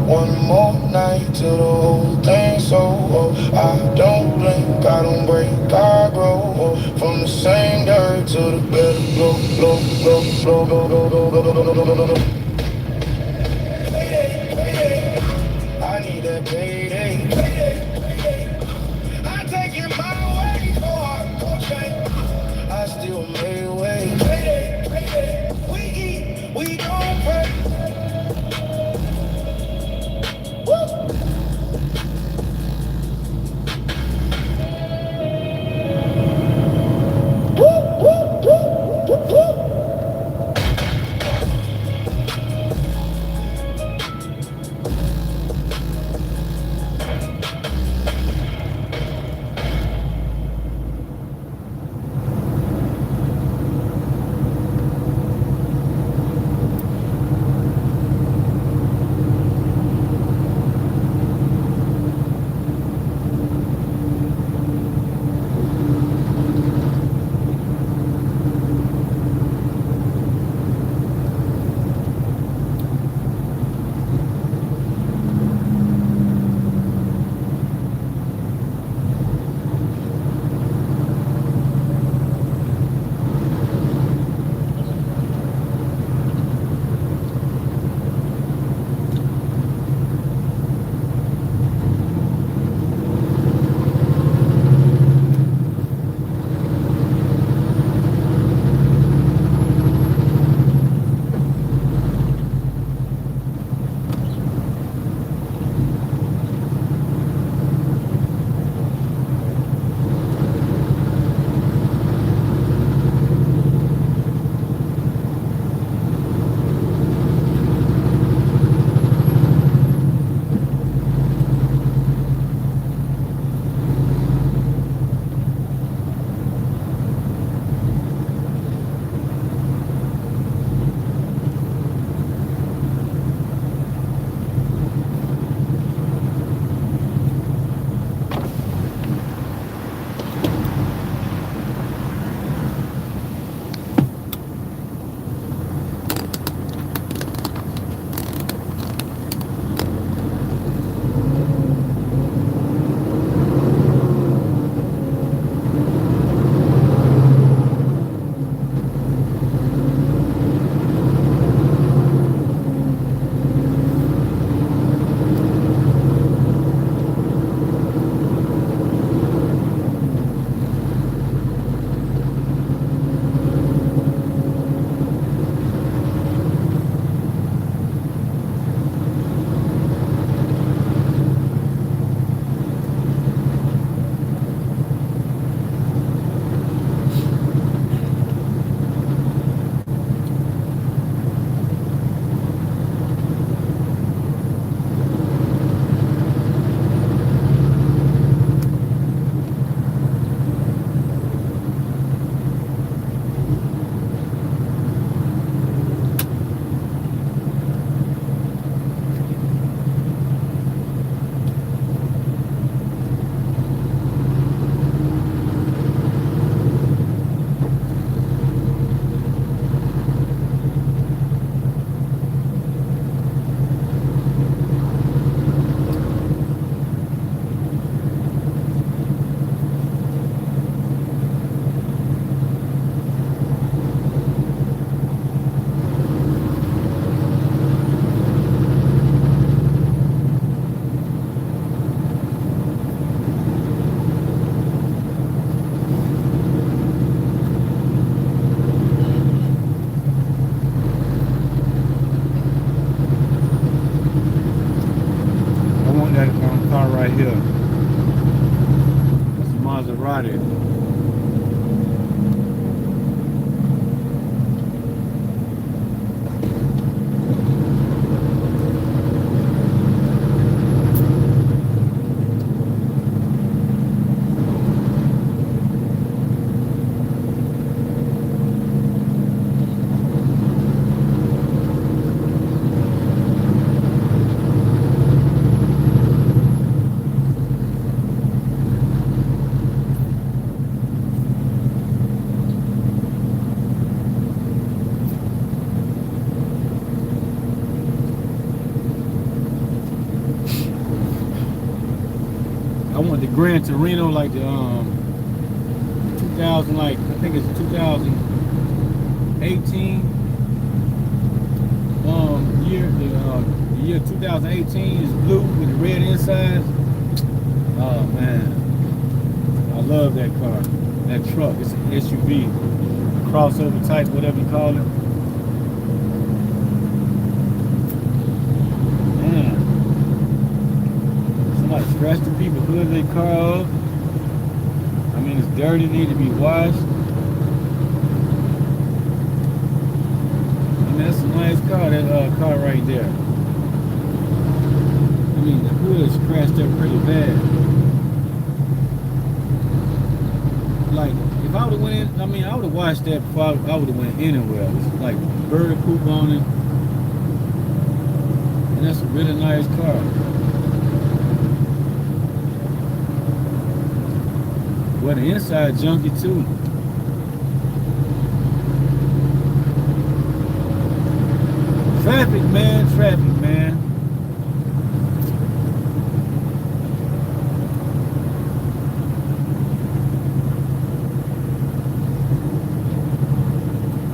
Speaker 1: One more night till the whole thing's over. I don't blink, I don't break, I grow. From the same dirt to the better glow. I need that payday. I take it my way, go hard, go train. I still made way. We eat, we don't pray. Woo!
Speaker 2: right here. That's a Maserati. I want the Gran Torino, like the 2000, like I think it's 2018 year. The year 2018 is blue with the red inside. Oh man, I love that car, that truck. It's an SUV, crossover type, whatever you call it. Man. Somebody scratched the people hood of their car up. I mean, it's dirty, need to be washed. I mean, that's a nice car, that car right there. I mean, the hood is scratched up pretty bad. Like, if I would have went in, I mean, I would have washed that before I would have went anywhere. It's like bird poop on it. And that's a really nice car. Well, the inside junky too. Traffic, man, traffic, man.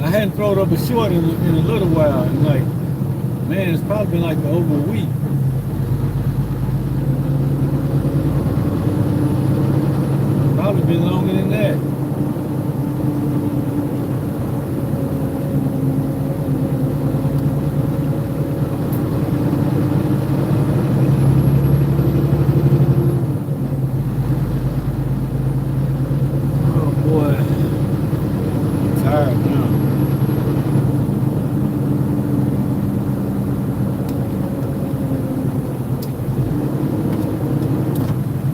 Speaker 2: I hadn't thrown up a short in a little while, and like, man, it's probably been like over a week. Probably been longer than that. Oh boy, I'm tired now.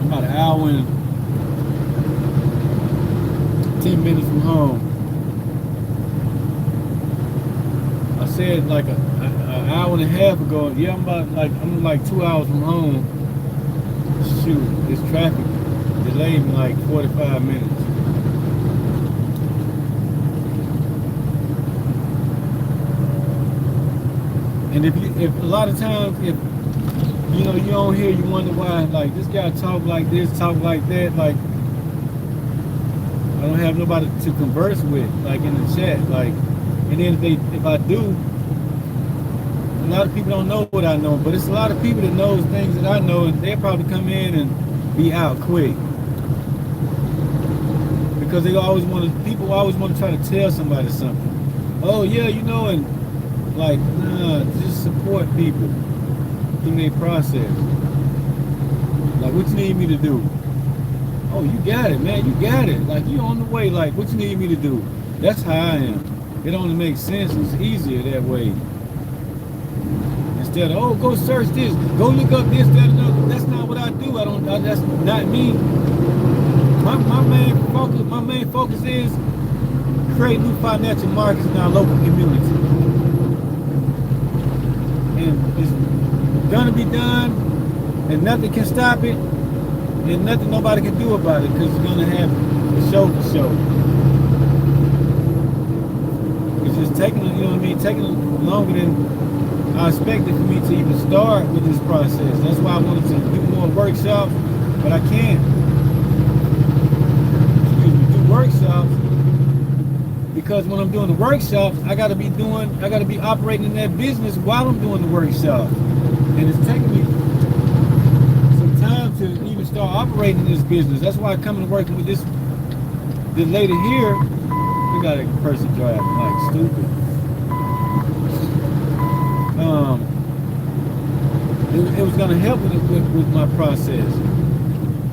Speaker 2: About an hour and 10 minutes from home. I said like an hour and a half ago, yeah, I'm like 2 hours from home. Shoot, this traffic delayed me like 45 minutes. And if a lot of times, if you know, you don't hear, you wonder why, like, this guy talk like this, talk like that, like, I don't have nobody to converse with, like in the chat, like, and then if I do, a lot of people don't know what I know, but it's a lot of people that knows things that I know, and they'll probably come in and be out quick. Because people always want to try to tell somebody something. Oh yeah, you know, and like, nah, just support people through their process. Like, what you need me to do? Oh, you got it, man. You got it. Like, you on the way. Like, what you need me to do? That's how I am. It only makes sense. It's easier that way. Instead of, oh, go search this. Go look up this, that, and other. That's not what I do. That's not me. My main focus is create new financial markets in our local community. And it's gonna be done, and nothing can stop it. And nothing nobody can do about it, because it's gonna happen for sure. It's just taking, you know what I mean, taking longer than I expected for me to even start with this process. That's why I wanted to do more workshops, but I can't. Do workshops because when I'm doing the workshops, I gotta be operating in that business while I'm doing the workshop, and it's taking me some time to even start operating this business. That's why I'm coming to working with this lady here. We got a person driving like stupid. It was gonna help with my process.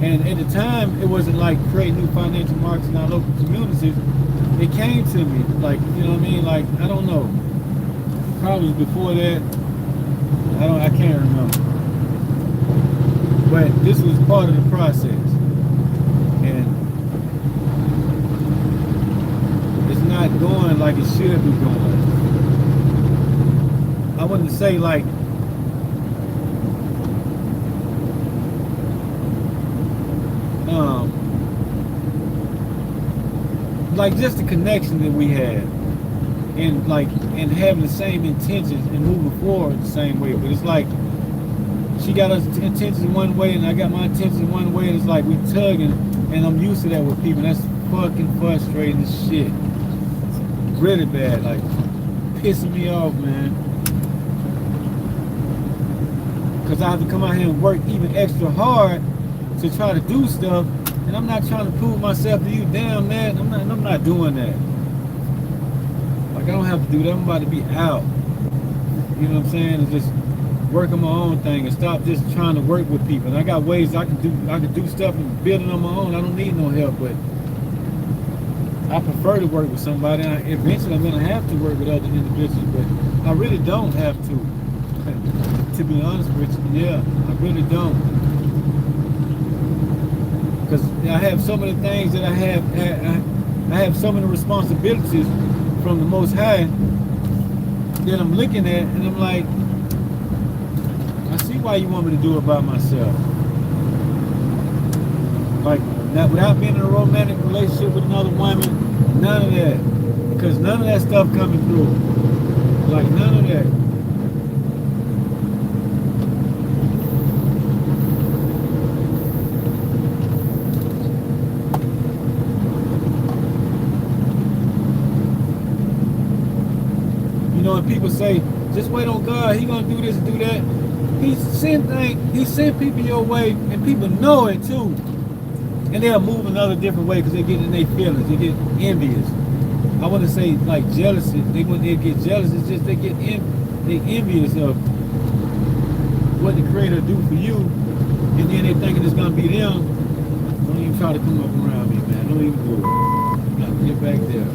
Speaker 2: And at the time, it wasn't like creating new financial markets in our local communities. It came to me, like, you know what I mean? Like, I don't know. Probably before that, I can't remember. But this was part of the process. And it's not going like it should be going. I wouldn't say like just the connection that we had, and having the same intentions and moving forward the same way. But it's like she got us intentions one way and I got my intentions one way, and it's like we tugging, and I'm used to that with people. That's fucking frustrating as shit. It's really bad, like pissing me off, man. Cause I have to come out here and work even extra hard to try to do stuff. And I'm not trying to prove myself to you, damn man. I'm not doing that. Like I don't have to do that. I'm about to be out. You know what I'm saying? And just work on my own thing and stop just trying to work with people. And I got ways I can do stuff and build it on my own. I don't need no help, but I prefer to work with somebody. And eventually I'm gonna have to work with other individuals, but I really don't have to be honest with you. Yeah, I really don't. Because I have so many things that I have so many responsibilities from the Most High that I'm looking at, and I'm like, I see why you want me to do it by myself. Like, now, without being in a romantic relationship with another woman, none of that. Because none of that stuff coming through. Like, none of that. And people say, just wait on God, he gonna do this and do that. He sent people your way, and people know it too. And they'll move another different way because they get in their feelings, they get envious. I want to say like jealousy. When they get jealous, it's just they envious of what the Creator do for you, and then they thinking it's gonna be them. Don't even try to come up around me, man. Don't even do it. Now get back there.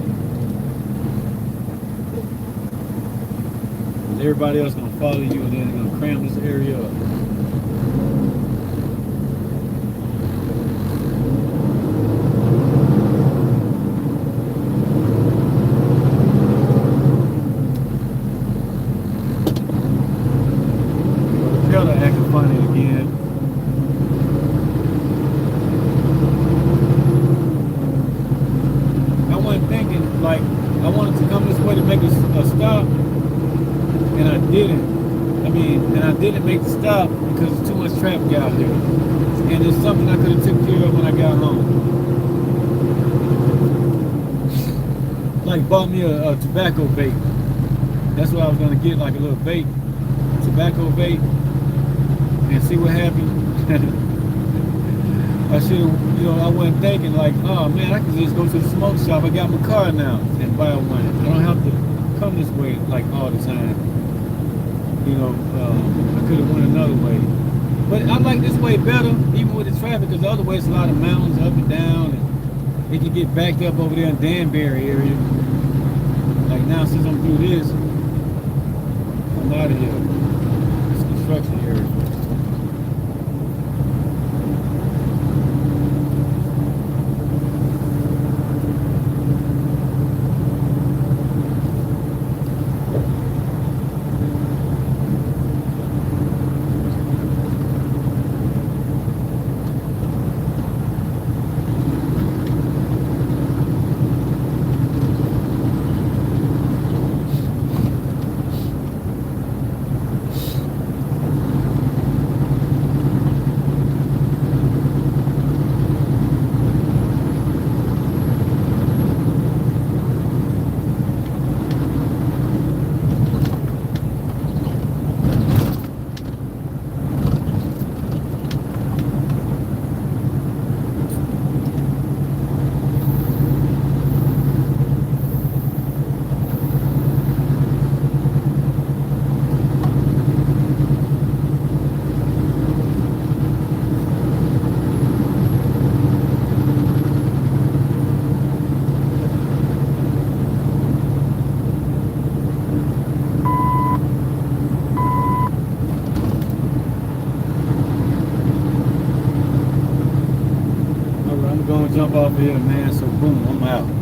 Speaker 2: Everybody else gonna follow you, and then they're gonna cram this area up. The propeller acting funny again. I wasn't thinking like I wanted to come this way to make a stop. And I didn't make the stop because there's too much traffic out here. And it's something I could have took care of when I got home. Like bought me a tobacco vape. That's what I was gonna get, like a little vape, tobacco vape, and see what happened. I should have, I wasn't thinking like, oh man, I can just go to the smoke shop. I got my car now and buy one. I don't have to come this way like all the time. I could have went another way. But I like this way better, even with the traffic, because the other way it's a lot of mountains up and down, and it can get backed up over there in Danbury area. Like now, since I'm through this, I'm out of here. It's construction area. off here, man. So boom, I'm out.